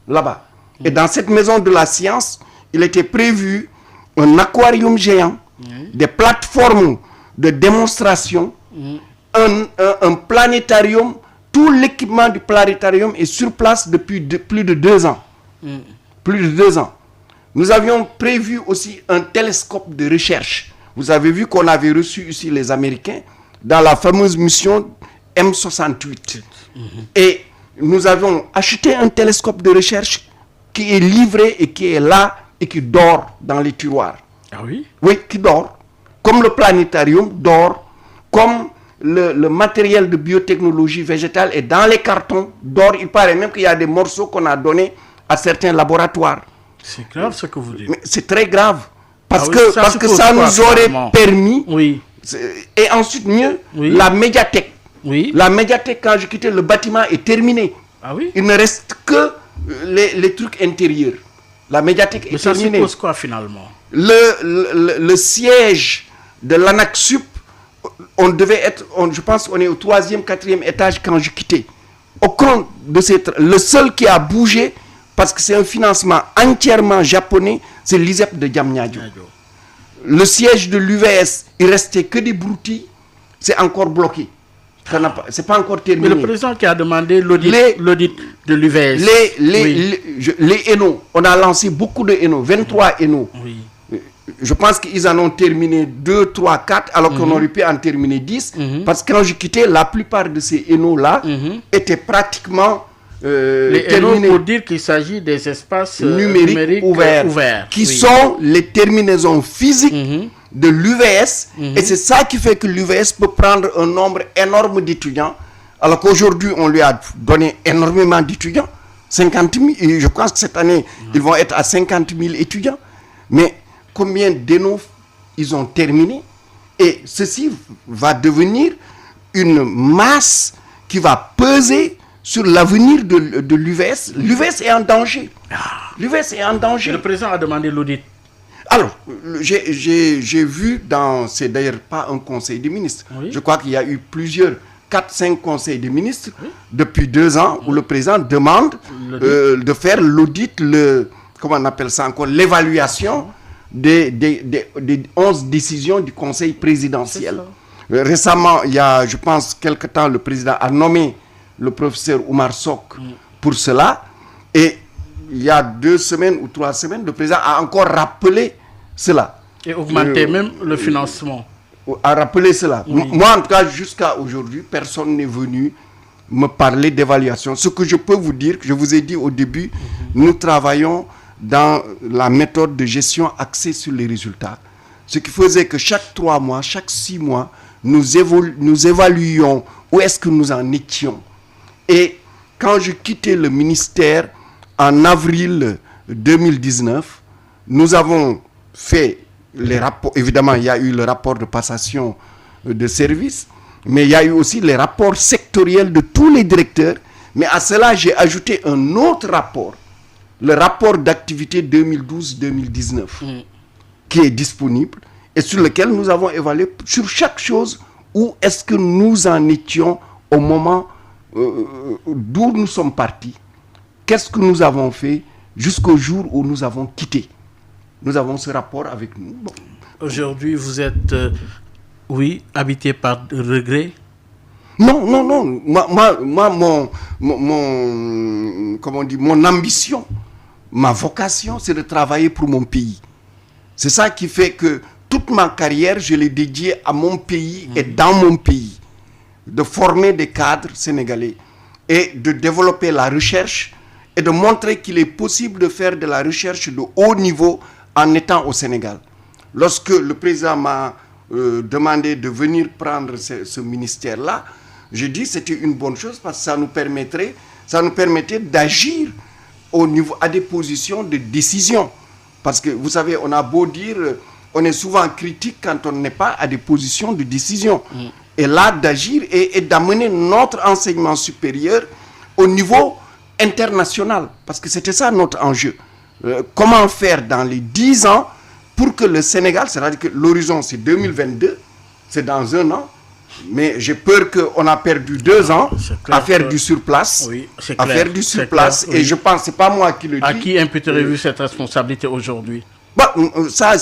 Là-bas. Et dans cette maison de la science, il était prévu un aquarium géant, des plateformes de démonstration, un planétarium. Tout l'équipement du planétarium est sur place depuis plus de 2 ans. Plus de 2 ans. Nous avions prévu aussi un télescope de recherche. Vous avez vu qu'on avait reçu ici les Américains dans la fameuse mission M68. Et nous avons acheté un télescope de recherche qui est livré et qui est là et qui dort dans les tiroirs. Ah oui? Oui, qui dort. Comme le planétarium dort, comme le matériel de biotechnologie végétale est dans les cartons, dort. Il paraît même qu'il y a des morceaux qu'on a donnés à certains laboratoires. C'est grave ce que vous dites. Mais c'est très grave. Parce que ça nous aurait permis. Oui. Et ensuite, mieux, la médiathèque. Oui. La médiathèque, quand je quittais, le bâtiment est terminé. Ah oui? Il ne reste que les trucs intérieurs. La médiathèque est terminée. Mais ça suppose quoi finalement? Le siège de l'ANAQ-Sup, on devait être, je pense qu'on est au 3e, 4e étage quand je quittais. Aucun de ces... Le seul qui a bougé, parce que c'est un financement entièrement japonais, c'est l'ISEP de Diamniadio. Le siège de l'UVS, il restait que des broutilles, c'est encore bloqué. C'est pas encore terminé. Mais le président qui a demandé l'audit de l'UVS. Les ENO, on a lancé beaucoup de ENO, 23 ENO. Oui. Je pense qu'ils en ont terminé 2, 3, 4, alors qu'on aurait pu en terminer 10. Parce que quand je quittais, la plupart de ces ENO-là étaient pratiquement les terminés. Pour dire qu'il s'agit des espaces numériques ouverts. Qui sont les terminaisons physiques de l'UVS. Et c'est ça qui fait que l'UVS peut prendre un nombre énorme d'étudiants. Alors qu'aujourd'hui, on lui a donné énormément d'étudiants. 50 000, et je pense que cette année, ils vont être à 50 000 étudiants. Mais combien d'ENO ils ont terminé? Et ceci va devenir une masse qui va peser sur l'avenir de l'UVS. L'UVS est en danger. L'UVS est en danger. Le président a demandé l'audit. Alors, j'ai vu c'est d'ailleurs pas un conseil des ministres. Oui. Je crois qu'il y a eu 4-5 conseils des ministres depuis 2 ans où le président demande de faire l'audit, comment on appelle ça encore, l'évaluation des 11 décisions du conseil présidentiel. Récemment, il y a, je pense, quelque temps, le président a nommé le professeur Oumar Sock pour cela. Et il y a 2 semaines ou 3 semaines, le président a encore rappelé cela. Et augmenter même le financement. A rappelé cela. Oui. Moi, en tout cas, jusqu'à aujourd'hui, personne n'est venu me parler d'évaluation. Ce que je peux vous dire, que je vous ai dit au début, nous travaillons dans la méthode de gestion axée sur les résultats. Ce qui faisait que chaque 3 mois, chaque 6 mois, nous évaluions où est-ce que nous en étions. Et quand je quittais le ministère en avril 2019, nous avons fait les rapports. Évidemment, il y a eu le rapport de passation de service, mais il y a eu aussi les rapports sectoriels de tous les directeurs. Mais à cela, j'ai ajouté un autre rapport, le rapport d'activité 2012-2019, qui est disponible et sur lequel nous avons évalué sur chaque chose où est-ce que nous en étions au moment d'où nous sommes partis, qu'est-ce que nous avons fait jusqu'au jour où nous avons quitté. Nous avons ce rapport avec nous. Bon. Aujourd'hui, vous êtes, habité par regret? Non. Moi, mon ambition, ma vocation, c'est de travailler pour mon pays. C'est ça qui fait que toute ma carrière, je l'ai dédiée à mon pays et dans mon pays. De former des cadres sénégalais et de développer la recherche et de montrer qu'il est possible de faire de la recherche de haut niveau en étant au Sénégal. Lorsque le président m'a demandé de venir prendre ce ministère-là, j'ai dit que c'était une bonne chose parce que ça nous permettait d'agir au niveau, à des positions de décision. Parce que vous savez, on a beau dire, on est souvent critique quand on n'est pas à des positions de décision. Et là, d'agir et d'amener notre enseignement supérieur au niveau international. Parce que c'était ça notre enjeu. Comment faire dans les 10 ans pour que le Sénégal, c'est-à-dire que l'horizon c'est 2022, c'est dans 1 an, mais j'ai peur qu'on a perdu 2 ans à faire du surplace. Oui, c'est à clair, faire du surplace. Clair, oui. Et je pense, c'est pas moi qui le dis. À qui imputerez-vous cette responsabilité aujourd'hui? Ça,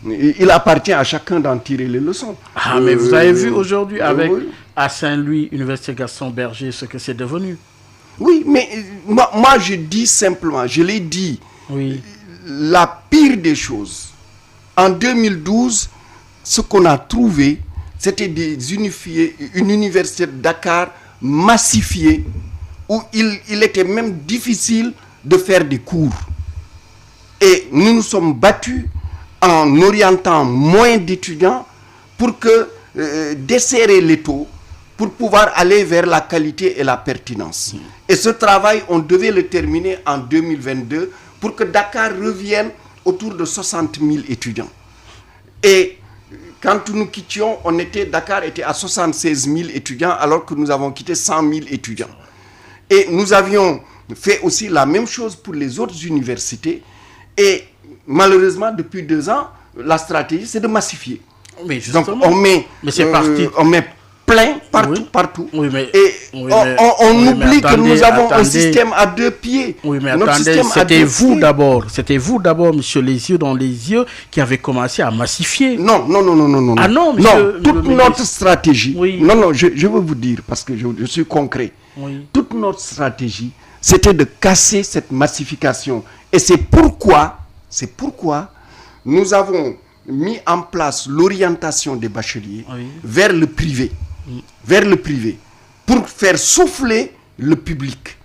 il appartient à chacun d'en tirer les leçons. Mais vous avez vu aujourd'hui avec oui. à Saint-Louis, Université Gaston Berger, ce que c'est devenu. Oui, mais moi je dis simplement, je l'ai dit, la pire des choses, en 2012, ce qu'on a trouvé, c'était une université de Dakar massifiée, où il était même difficile de faire des cours. Et nous nous sommes battus en orientant moins d'étudiants pour desserrer les taux, pour pouvoir aller vers la qualité et la pertinence. Et ce travail, on devait le terminer en 2022 pour que Dakar revienne autour de 60 000 étudiants. Et quand nous quittions, Dakar était à 76 000 étudiants alors que nous avons quitté 100 000 étudiants. Et nous avions fait aussi la même chose pour les autres universités. Et malheureusement, depuis 2 ans, la stratégie, c'est de massifier. Mais justement, donc on met plein partout. Oui, mais, on oublie que nous avons un système à 2 pieds. Oui, mais attendez, c'était vous d'abord, monsieur Les Yeux dans les yeux, qui avez commencé à massifier. Non. Ah non, monsieur, toute notre stratégie. Oui. Non, je veux vous dire, parce que je suis concret. Oui. Toute notre stratégie, c'était de casser cette massification. Et c'est pourquoi nous avons mis en place l'orientation des bacheliers vers le privé. Vers le privé, pour faire souffler le public.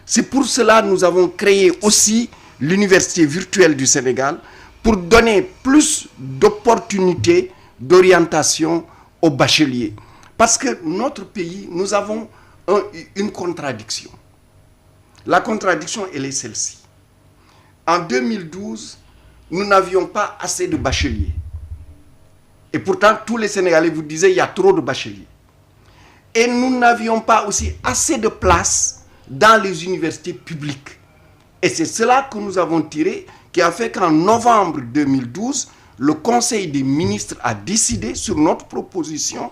C'est pour cela que nous avons créé aussi l'Université virtuelle du Sénégal, pour donner plus d'opportunités d'orientation aux bacheliers. Parce que notre pays, nous avons une contradiction. La contradiction, elle est celle-ci. En 2012, nous n'avions pas assez de bacheliers. Et pourtant, tous les Sénégalais vous disaient qu'il y a trop de bacheliers. Et nous n'avions pas aussi assez de place dans les universités publiques. Et c'est cela que nous avons tiré, qui a fait qu'en novembre 2012, le Conseil des ministres a décidé, sur notre proposition,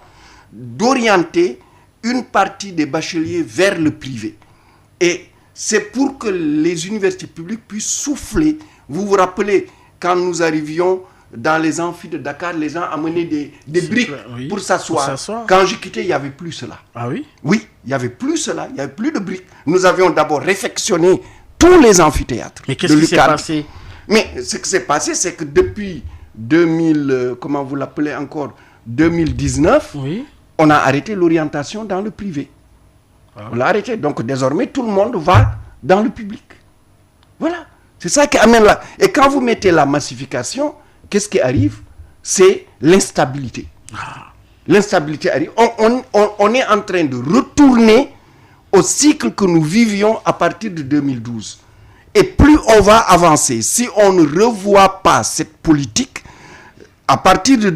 d'orienter une partie des bacheliers vers le privé. Et c'est pour que les universités publiques puissent souffler. Vous vous rappelez, quand nous arrivions, dans les amphis de Dakar, les gens amenaient des briques pour s'asseoir. Quand j'ai quitté, il n'y avait plus cela. Ah oui? Oui, il n'y avait plus cela, il n'y avait plus de briques. Nous avions d'abord réfectionné tous les amphithéâtres. Mais qu'est-ce qui s'est passé? Mais ce qui s'est passé, c'est que depuis comment vous l'appelez encore, 2019, on a arrêté l'orientation dans le privé. On l'a arrêté. Donc désormais, tout le monde va dans le public. Voilà. C'est ça qui amène là. Et quand vous mettez la massification, qu'est-ce qui arrive? C'est l'instabilité. L'instabilité arrive. On est en train de retourner au cycle que nous vivions à partir de 2012. Et plus on va avancer, si on ne revoit pas cette politique, à partir de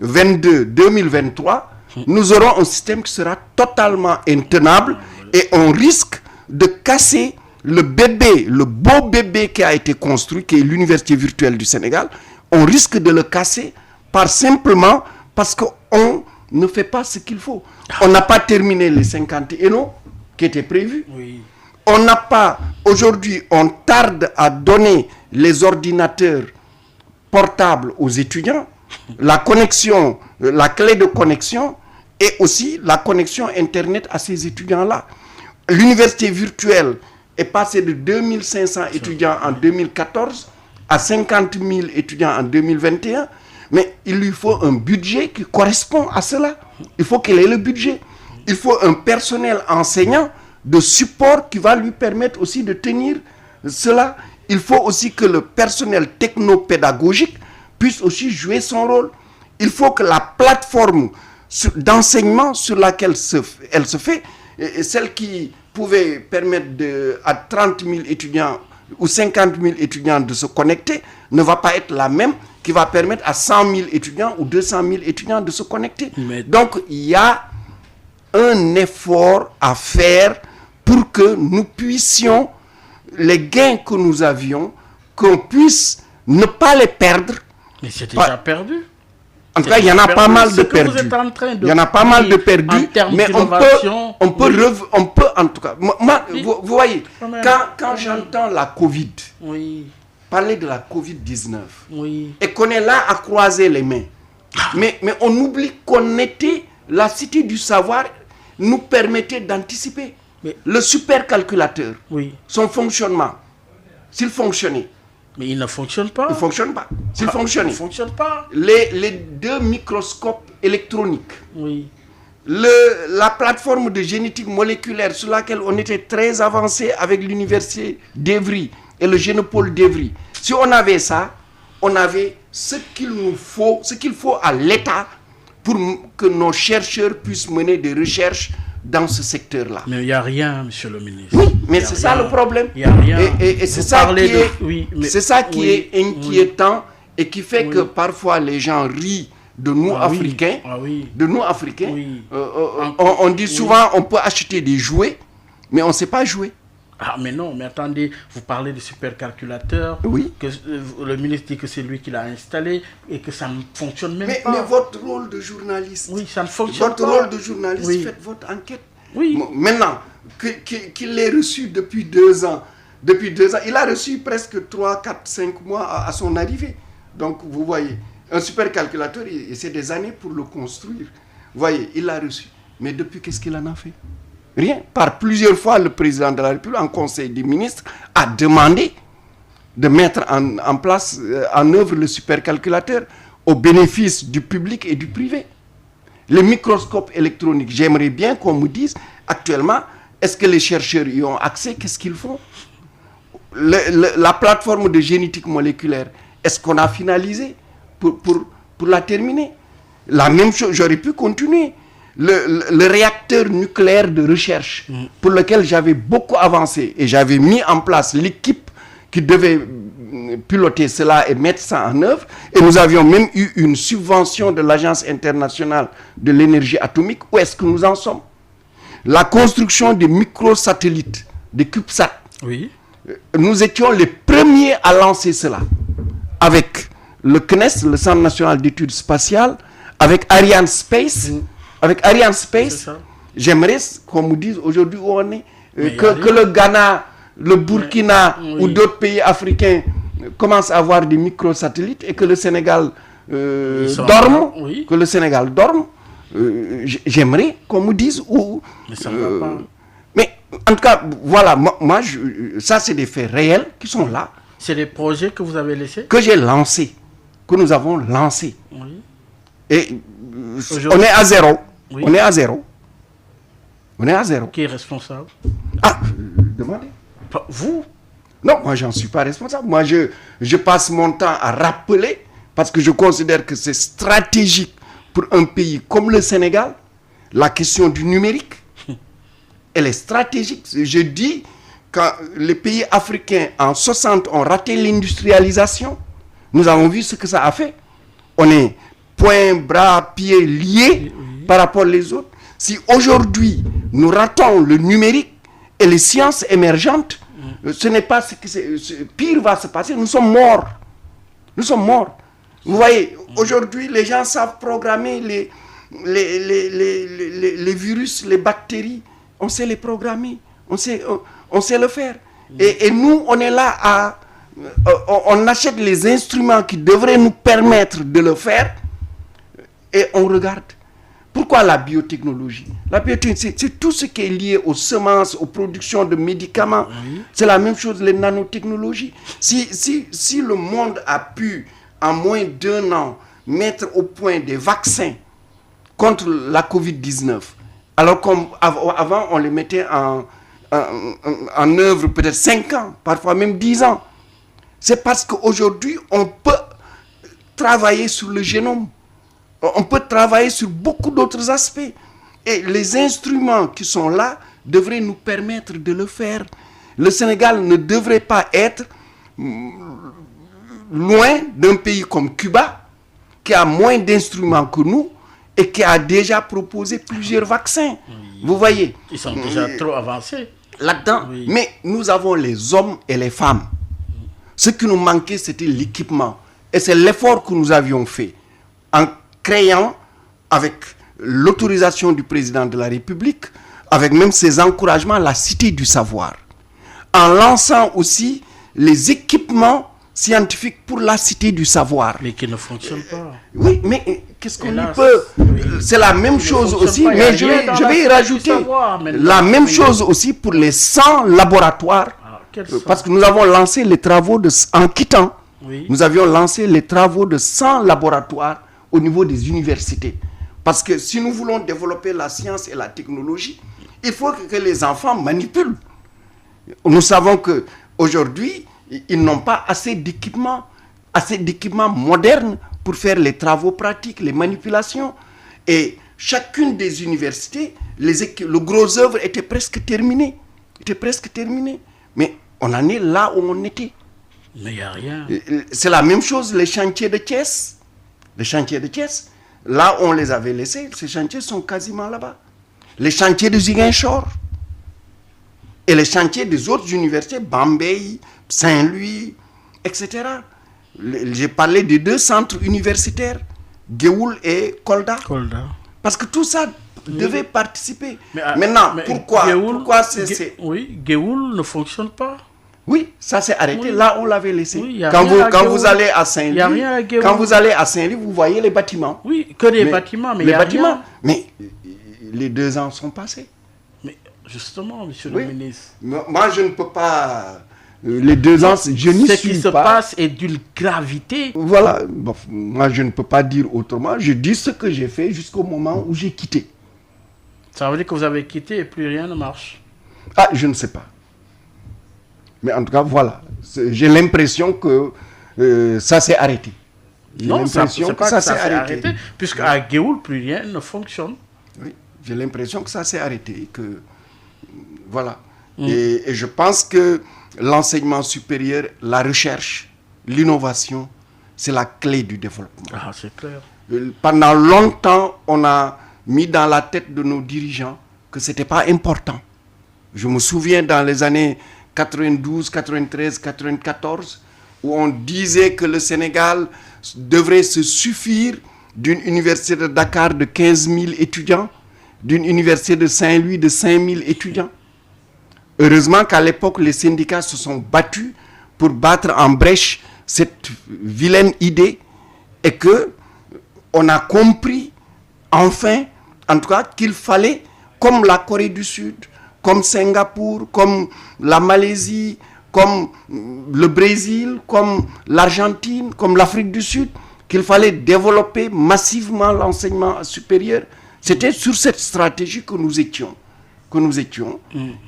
2022-2023, nous aurons un système qui sera totalement intenable et on risque de casser le beau bébé qui a été construit, qui est l'Université virtuelle du Sénégal. On risque de le casser simplement parce qu'on ne fait pas ce qu'il faut. On n'a pas terminé les 50 ENO qui étaient prévus. On n'a pas, aujourd'hui, on tarde à donner les ordinateurs portables aux étudiants, la connexion, la clé de connexion et aussi la connexion Internet à ces étudiants-là. L'université virtuelle est passée de 2500 étudiants en 2014 à 50 000 étudiants en 2021, mais il lui faut un budget qui correspond à cela. Il faut qu'il ait le budget. Il faut un personnel enseignant de support qui va lui permettre aussi de tenir cela. Il faut aussi que le personnel technopédagogique puisse aussi jouer son rôle. Il faut que la plateforme d'enseignement sur laquelle elle se fait, et celle qui pouvait permettre à 30 000 étudiants ou 50 000 étudiants de se connecter, ne va pas être la même qui va permettre à 100 000 étudiants ou 200 000 étudiants de se connecter. Donc, il y a un effort à faire pour que nous puissions, les gains que nous avions, qu'on puisse ne pas les perdre. Mais c'est déjà perdu. En tout cas, il y en a pas mal de perdus. Il y en a pas mal de perdus, mais on peut en tout cas. Vous voyez, quand j'entends la Covid, parler de la Covid-19, et qu'on est là à croiser les mains, mais on oublie qu'on était, la cité du savoir nous permettait d'anticiper. Le supercalculateur, son fonctionnement, s'il fonctionnait. Mais il ne fonctionne pas. Il ne fonctionne pas. S'il fonctionnait. Il ne fonctionne pas. Les deux microscopes électroniques. La plateforme de génétique moléculaire sur laquelle on était très avancé avec l'université d'Evry et le Génopôle d'Evry. Si on avait ça, on avait ce qu'il faut à l'État pour que nos chercheurs puissent mener des recherches dans ce secteur-là. Mais il n'y a rien, monsieur le ministre. Oui, mais c'est ça le problème. Il n'y a rien. Et c'est ça qui est inquiétant et qui fait que parfois les gens rient de nous Africains. De nous Africains. On dit souvent on peut acheter des jouets, mais on ne sait pas jouer. Ah mais non, mais attendez, vous parlez de supercalculateur, que le ministre dit que c'est lui qui l'a installé et que ça ne fonctionne même pas. Mais votre rôle de journaliste, ça ne fonctionne pas. Votre rôle de journaliste, faites votre enquête. Maintenant, qu'il l'ait reçu depuis 2 ans, il a reçu presque 3, 4, 5 mois à son arrivée. Donc vous voyez, un supercalculateur, c'est des années pour le construire. Vous voyez, il l'a reçu. Mais depuis, qu'est-ce qu'il en a fait? Rien. Par plusieurs fois, le président de la République, en conseil des ministres, a demandé de mettre en place, en œuvre le supercalculateur au bénéfice du public et du privé. Les microscopes électroniques, j'aimerais bien qu'on me dise actuellement, est-ce que les chercheurs y ont accès? Qu'est-ce qu'ils font? La plateforme de génétique moléculaire, est-ce qu'on a finalisé pour la terminer? La même chose, j'aurais pu continuer. Le réacteur nucléaire de recherche pour lequel j'avais beaucoup avancé et j'avais mis en place l'équipe qui devait piloter cela et mettre ça en œuvre, et nous avions même eu une subvention de l'Agence internationale de l'énergie atomique. Où est-ce que nous en sommes? La construction des microsatellites, des CubeSat. Nous étions les premiers à lancer cela avec le CNES, le Centre national d'études spatiales, avec Ariane Space. Avec Ariane Space, j'aimerais qu'on me dise aujourd'hui où on est, que le Ghana, le Burkina ou d'autres pays africains commence à avoir des microsatellites et que le Sénégal dorme, oui. que le Sénégal dorme, j'aimerais qu'on me dise où. Mais ça ne va pas. Mais en tout cas, voilà, moi ça c'est des faits réels qui sont là. C'est des projets que vous avez laissés? Que j'ai lancés, que nous avons lancés. Oui. Et on est à zéro. Oui. On est à zéro. On est à zéro. Qui est responsable? Ah, demandez. Pas vous? Non, moi, j'en suis pas responsable. Moi, je passe mon temps à rappeler, parce que je considère que c'est stratégique pour un pays comme le Sénégal, la question du numérique, elle est stratégique. Je dis, quand les pays africains en 60 ont raté l'industrialisation, nous avons vu ce que ça a fait. On est poings, bras, pieds liés par rapport aux autres. Si aujourd'hui, nous ratons le numérique et les sciences émergentes, ce n'est pas ce que pire va se passer. Nous sommes morts. Nous sommes morts. Vous voyez, aujourd'hui, les gens savent programmer les virus, les bactéries. On sait les programmer. On sait le faire. Et nous, on est là on achète les instruments qui devraient nous permettre de le faire et on regarde. Pourquoi la biotechnologie? La biotechnologie, c'est tout ce qui est lié aux semences, aux productions de médicaments. Oui. C'est la même chose, les nanotechnologies. Si le monde a pu, en moins d'1 an, mettre au point des vaccins contre la Covid-19, alors qu'avant, on les mettait en œuvre peut-être 5 ans, parfois même 10 ans, c'est parce qu'aujourd'hui, on peut travailler sur le génome. On peut travailler sur beaucoup d'autres aspects. Et les instruments qui sont là devraient nous permettre de le faire. Le Sénégal ne devrait pas être loin d'un pays comme Cuba, qui a moins d'instruments que nous et qui a déjà proposé plusieurs vaccins. Oui. Vous voyez? Ils sont déjà trop avancés. Là-dedans. Oui. Mais nous avons les hommes et les femmes. Ce qui nous manquait, c'était l'équipement. Et c'est l'effort que nous avions fait en créant, avec l'autorisation du président de la République, avec même ses encouragements, la Cité du Savoir. En lançant aussi les équipements scientifiques pour la Cité du Savoir. Mais qui ne fonctionnent pas. Oui, mais qu'est-ce qu'on y peut? Oui. C'est la même chose aussi, mais je vais y rajouter la même chose aussi pour les 100 laboratoires. Parce que nous avons lancé les travaux en quittant. Oui. Nous avions lancé les travaux de 100 laboratoires au niveau des universités. Parce que si nous voulons développer la science et la technologie, il faut que les enfants manipulent. Nous savons qu'aujourd'hui, ils n'ont pas assez d'équipements modernes pour faire les travaux pratiques, les manipulations. Et chacune des universités, le gros œuvre était presque terminé. Mais on en est là où on était. Mais il n'y a rien. C'est la même chose, les chantiers de Thiès. Les chantiers de Thiès, là où on les avait laissés, ces chantiers sont quasiment là-bas. Les chantiers de Ziguinchor et les chantiers des autres universités, Bambey, Saint-Louis, etc. J'ai parlé des 2 centres universitaires, Géoul et Kolda. Parce que tout ça devait participer. Maintenant, pourquoi c'est... Oui, Géoul ne fonctionne pas. Oui, ça s'est arrêté là où on l'avait laissé. Oui, quand vous allez à Saint-Louis, vous voyez les bâtiments. Oui, que des bâtiments, mais il y a rien. Mais les 2 ans sont passés. Mais justement, monsieur le ministre. Moi, je ne peux pas... Les 2 ans, je n'y suis pas. Ce qui se passe est d'une gravité. Voilà. Bon, moi, je ne peux pas dire autrement. Je dis ce que j'ai fait jusqu'au moment où j'ai quitté. Ça veut dire que vous avez quitté et plus rien ne marche. Ah, je ne sais pas. Mais en tout cas, voilà. J'ai l'impression que ça s'est arrêté. Non, c'est pas que ça s'est arrêté. Puisqu'à Géoul, plus rien ne fonctionne. Oui, j'ai l'impression que ça s'est arrêté. Voilà. Et je pense que l'enseignement supérieur, la recherche, l'innovation, c'est la clé du développement. Ah, c'est clair. Pendant longtemps, on a mis dans la tête de nos dirigeants que ce n'était pas important. Je me souviens dans les années 92, 93, 94, où on disait que le Sénégal devrait se suffire d'une université de Dakar de 15 000 étudiants, d'une université de Saint-Louis de 5 000 étudiants. Heureusement qu'à l'époque, les syndicats se sont battus pour battre en brèche cette vilaine idée et que on a compris enfin, en tout cas, qu'il fallait, comme la Corée du Sud, comme Singapour, comme la Malaisie, comme le Brésil, comme l'Argentine, comme l'Afrique du Sud, qu'il fallait développer massivement l'enseignement supérieur. C'était sur cette stratégie que nous étions.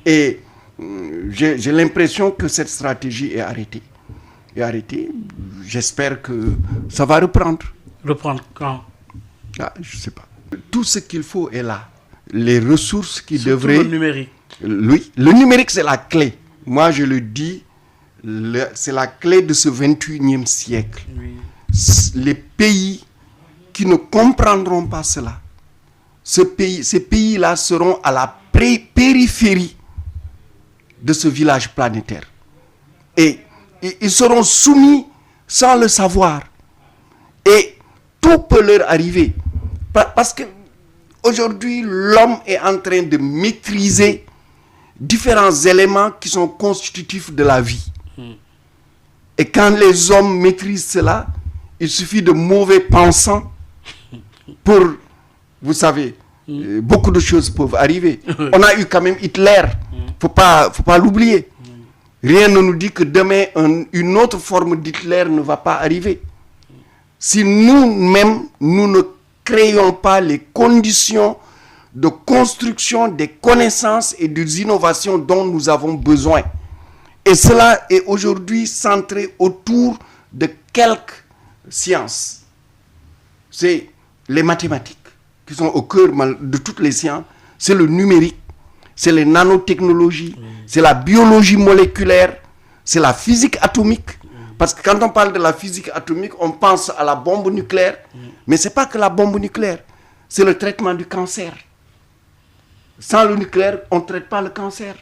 Et j'ai l'impression que cette stratégie est arrêtée. J'espère que ça va reprendre. Reprendre quand? Je ne sais pas. Tout ce qu'il faut est là. Les ressources qui Surtout devraient... le numérique. Oui, le numérique, c'est la clé. Moi, je le dis, c'est la clé de ce 21e siècle. Oui. Les pays qui ne comprendront pas cela, ces pays-là seront à la périphérie de ce village planétaire. Et ils seront soumis sans le savoir. Et tout peut leur arriver. Parce que aujourd'hui, l'homme est en train de maîtriser différents éléments qui sont constitutifs de la vie. Et quand les hommes maîtrisent cela, il suffit de mauvais pensants pour, vous savez, beaucoup de choses peuvent arriver. On a eu quand même Hitler, faut pas l'oublier. Rien ne nous dit que demain, une autre forme d'Hitler ne va pas arriver. Si nous-mêmes, nous ne créons pas les conditions de construction des connaissances et des innovations dont nous avons besoin. Et cela est aujourd'hui centré autour de quelques sciences. C'est les mathématiques qui sont au cœur de toutes les sciences. C'est le numérique, c'est les nanotechnologies, c'est la biologie moléculaire, c'est la physique atomique. Parce que quand on parle de la physique atomique, on pense à la bombe nucléaire. Mais ce n'est pas que la bombe nucléaire, c'est le traitement du cancer. Sans le nucléaire, on ne traite pas le cancer,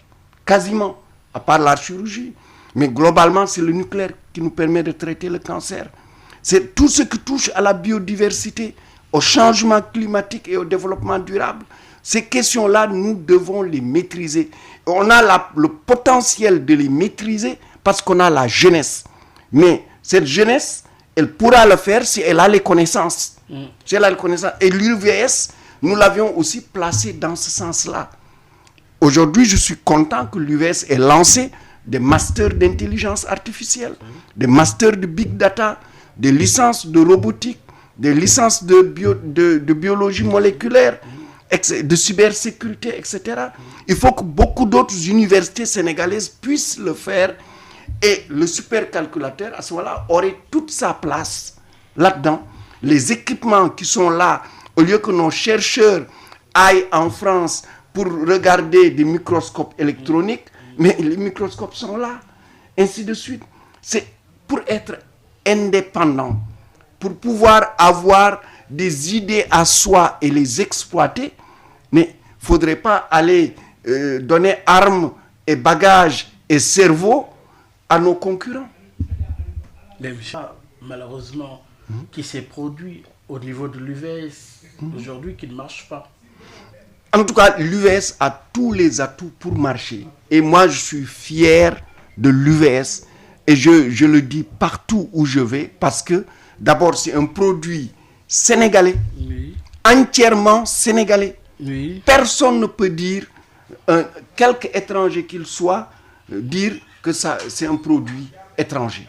quasiment, à part la chirurgie. Mais globalement, c'est le nucléaire qui nous permet de traiter le cancer. C'est tout ce qui touche à la biodiversité, au changement climatique et au développement durable. Ces questions-là, nous devons les maîtriser. On a le potentiel de les maîtriser parce qu'on a la jeunesse. Mais cette jeunesse, elle pourra le faire si elle a les connaissances. Si elle a les connaissances. Et l'UVS, nous l'avions aussi placé dans ce sens-là. Aujourd'hui, je suis content que l'UVS ait lancé des masters d'intelligence artificielle, des masters de big data, des licences de robotique, des licences de biologie moléculaire, de cybersécurité, etc. Il faut que beaucoup d'autres universités sénégalaises puissent le faire. Et le supercalculateur, à ce moment-là, aurait toute sa place là-dedans. Les équipements qui sont là, au lieu que nos chercheurs aillent en France pour regarder des microscopes électroniques, mais les microscopes sont là, ainsi de suite. C'est pour être indépendant, pour pouvoir avoir des idées à soi et les exploiter, mais il ne faudrait pas aller donner armes et bagages et cerveau à nos concurrents. Malheureusement, qui s'est produit au niveau de l'UVS aujourd'hui qui ne marche pas. En tout cas, l'UVS a tous les atouts pour marcher. Et moi, je suis fier de l'UVS. Et je le dis partout où je vais parce que, d'abord, c'est un produit sénégalais, entièrement sénégalais. Personne ne peut dire, quelque étranger qu'il soit, dire que c'est un produit étranger.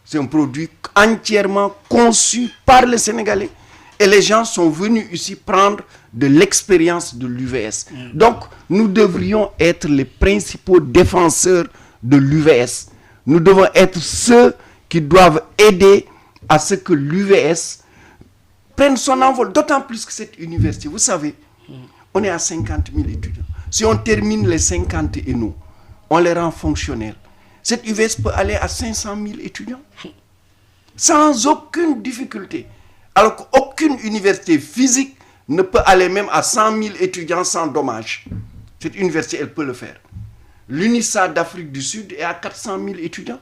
C'est un produit entièrement conçu par les Sénégalais. Et les gens sont venus ici prendre de l'expérience de l'UVS. Donc, nous devrions être les principaux défenseurs de l'UVS. Nous devons être ceux qui doivent aider à ce que l'UVS prenne son envol. D'autant plus que cette université, vous savez, on est à 50 000 étudiants. Si on termine les 50 et nous, on les rend fonctionnels. Cette UVS peut aller à 500 000 étudiants sans aucune difficulté. Alors qu'aucune université physique ne peut aller même à 100 000 étudiants sans dommage. Cette université, elle peut le faire. L'UNISA d'Afrique du Sud est à 400 000 étudiants.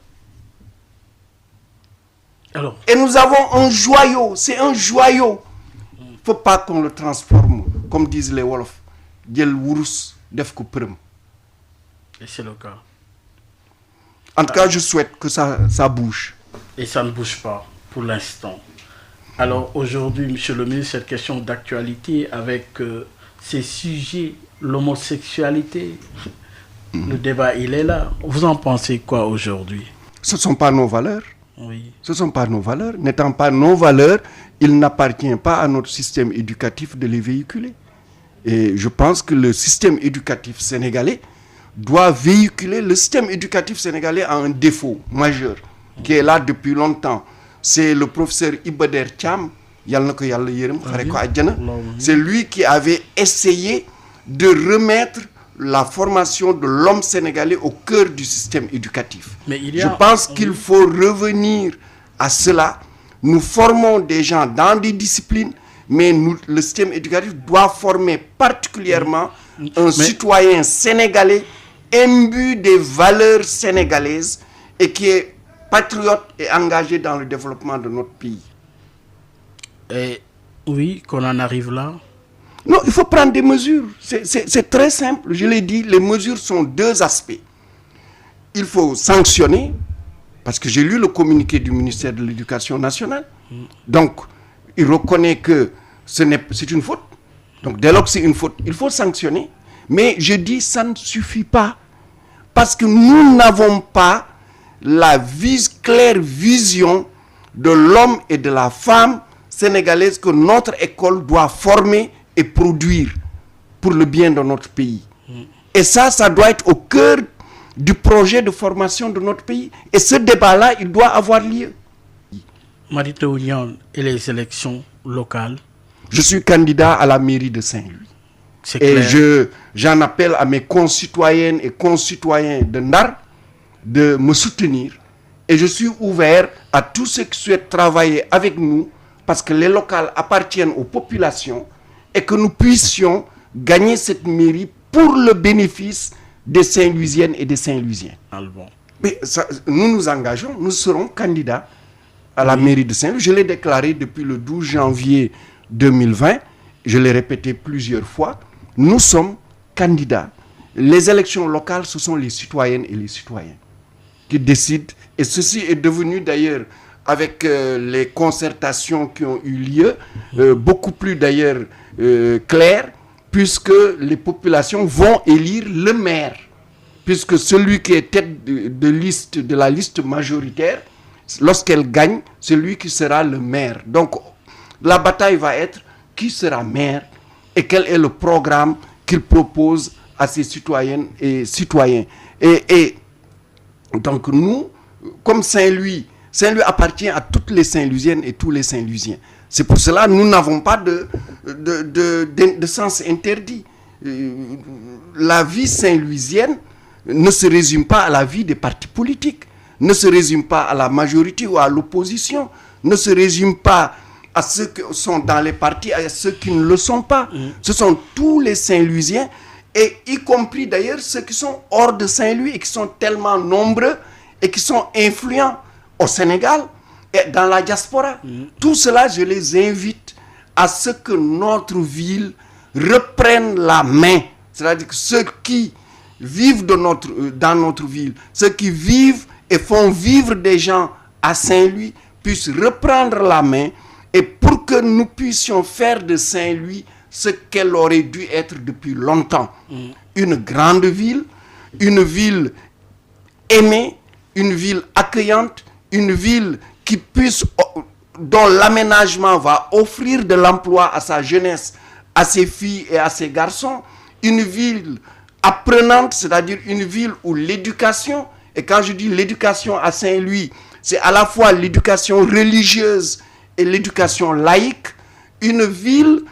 Alors. Et nous avons un joyau, c'est un joyau. Il ne faut pas qu'on le transforme, comme disent les Wolofs. Djel wurus def ko prem. Et c'est le cas. En tout cas, je souhaite que ça bouge. Et ça ne bouge pas pour l'instant. Alors aujourd'hui, Monsieur le ministre, cette question d'actualité avec ces sujets, l'homosexualité, le débat, il est là. Vous en pensez quoi aujourd'hui? Ce ne sont pas nos valeurs. Oui. Ce ne sont pas nos valeurs. N'étant pas nos valeurs, il n'appartient pas à notre système éducatif de les véhiculer. Et je pense que le système éducatif sénégalais doit véhiculer. Le système éducatif sénégalais a un défaut majeur qui est là depuis longtemps. C'est le professeur Ibader Thiam, c'est lui qui avait essayé de remettre la formation de l'homme sénégalais au cœur du système éducatif. Je pense qu'il faut revenir à cela. Nous formons des gens dans des disciplines, mais le système éducatif doit former particulièrement un citoyen sénégalais imbu des valeurs sénégalaises et qui est patriote et engagé dans le développement de notre pays. Et oui, qu'on en arrive là. Non, il faut prendre des mesures. C'est très simple. Je l'ai dit, les mesures sont deux aspects. Il faut sanctionner, parce que j'ai lu le communiqué du ministère de l'Éducation nationale. Donc, il reconnaît que c'est une faute. Donc, dès lors que c'est une faute, il faut sanctionner. Mais je dis, ça ne suffit pas. Parce que nous n'avons pas la claire vision de l'homme et de la femme sénégalaise que notre école doit former et produire pour le bien de notre pays. Et ça doit être au cœur du projet de formation de notre pays. Et ce débat-là, il doit avoir lieu. Mary Teuw Niane et les élections locales. Je suis candidat à la mairie de Saint-Louis. Et j'en appelle à mes concitoyennes et concitoyens de Ndar de me soutenir. Et je suis ouvert à tous ceux qui souhaitent travailler avec nous parce que les locales appartiennent aux populations et que nous puissions gagner cette mairie pour le bénéfice des Saint-Louisiennes et des Saint-Louisiens. Mais nous nous engageons, nous serons candidats à la mairie de Saint-Louis. Je l'ai déclaré depuis le 12 janvier 2020. Je l'ai répété plusieurs fois. Nous sommes candidats. Les élections locales, ce sont les citoyennes et les citoyens qui décident. Et ceci est devenu d'ailleurs, avec les concertations qui ont eu lieu, beaucoup plus d'ailleurs clair, puisque les populations vont élire le maire. Puisque celui qui est tête de la liste majoritaire, lorsqu'elle gagne, c'est lui qui sera le maire. Donc, la bataille va être qui sera maire et quel est le programme qu'il propose à ses citoyennes et citoyens. Et donc nous, comme Saint-Louis appartient à toutes les Saint-Louisiennes et tous les Saint-Louisiens. C'est pour cela que nous n'avons pas de sens interdit. La vie saint-louisienne ne se résume pas à la vie des partis politiques, ne se résume pas à la majorité ou à l'opposition, ne se résume pas à ceux qui sont dans les partis, à ceux qui ne le sont pas. Ce sont tous les Saint-Louisiens, et y compris d'ailleurs ceux qui sont hors de Saint-Louis et qui sont tellement nombreux et qui sont influents au Sénégal et dans la diaspora. Tout cela, je les invite à ce que notre ville reprenne la main. C'est-à-dire que ceux qui vivent dans notre ville, ceux qui vivent et font vivre des gens à Saint-Louis, puissent reprendre la main, et pour que nous puissions faire de Saint-Louis ce qu'elle aurait dû être depuis longtemps. Une grande ville, une ville aimée, une ville accueillante, une ville qui puisse, dont l'aménagement va offrir de l'emploi à sa jeunesse, à ses filles et à ses garçons, une ville apprenante, c'est-à-dire une ville où l'éducation, et quand je dis l'éducation à Saint-Louis, c'est à la fois l'éducation religieuse et l'éducation laïque, une ville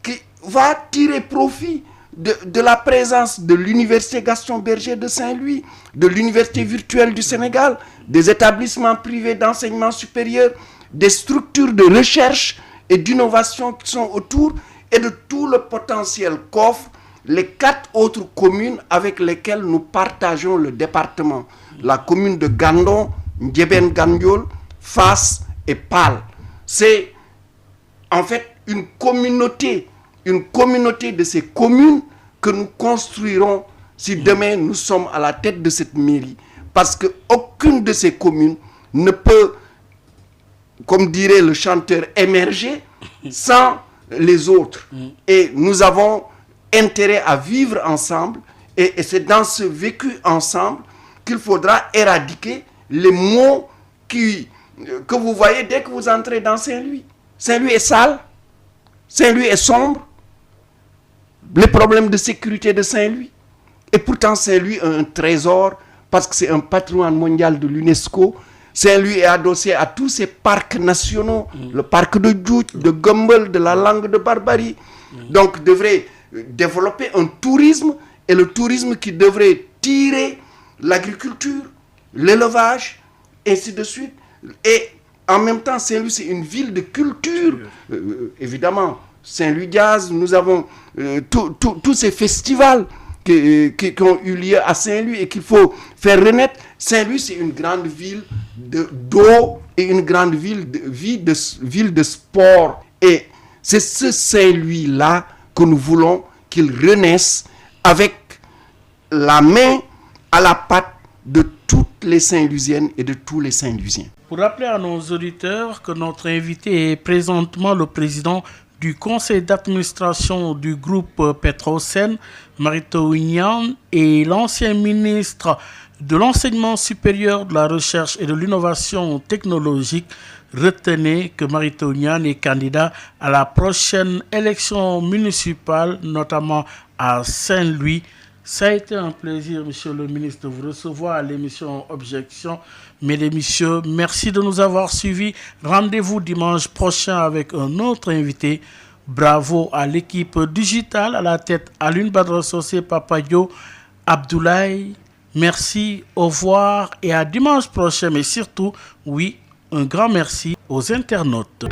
qui va tirer profit de la présence de l'université Gaston Berger de Saint-Louis, de l'université virtuelle du Sénégal, des établissements privés d'enseignement supérieur, des structures de recherche et d'innovation qui sont autour, et de tout le potentiel qu'offrent les 4 autres communes avec lesquelles nous partageons le département. La commune de Gandon, Ndiébène Gandiol, Fass et Pal. C'est en fait une communauté de ces communes que nous construirons si demain nous sommes à la tête de cette mairie. parce qu'aucune de ces communes ne peut, comme dirait le chanteur, émerger sans les autres. Et nous avons intérêt à vivre ensemble, et c'est dans ce vécu ensemble qu'il faudra éradiquer les maux que vous voyez dès que vous entrez dans Saint-Louis. Saint-Louis est sale, Saint-Louis est sombre, les problèmes de sécurité de Saint-Louis. Et pourtant, Saint-Louis a un trésor, parce que c'est un patrimoine mondial de l'UNESCO. Saint-Louis est adossé à tous ces parcs nationaux, le parc de Djoudj, de Gumbel, de la Langue de Barbarie. Donc, devrait développer un tourisme, et le tourisme qui devrait tirer l'agriculture, l'élevage, ainsi de suite. Et en même temps, Saint-Louis, c'est une ville de culture. Évidemment, Saint-Louis Jazz, nous avons tous ces festivals qui ont eu lieu à Saint-Louis et qu'il faut faire renaître. Saint-Louis, c'est une grande ville d'eau et une grande ville de sport. Et c'est ce Saint-Louis-là que nous voulons qu'il renaisse avec la main à la pâte de toutes les Saint-Louisiennes et de tous les Saint-Louisiens. Pour rappeler à nos auditeurs que notre invité est présentement le président du conseil d'administration du groupe Petrosen, Mary-Teuw Niane, et l'ancien ministre de l'enseignement supérieur, de la recherche et de l'innovation technologique. Retenez que Mary-Teuw Niane est candidat à la prochaine élection municipale, notamment à Saint-Louis. Ça a été un plaisir, monsieur le ministre, de vous recevoir à l'émission Objection. Mesdames et messieurs, merci de nous avoir suivis. Rendez-vous dimanche prochain avec un autre invité. Bravo à l'équipe digitale, à la tête Alioune Badara Socé, Papayo, Abdoulaye. Merci, au revoir et à dimanche prochain. Mais surtout, oui, un grand merci aux internautes.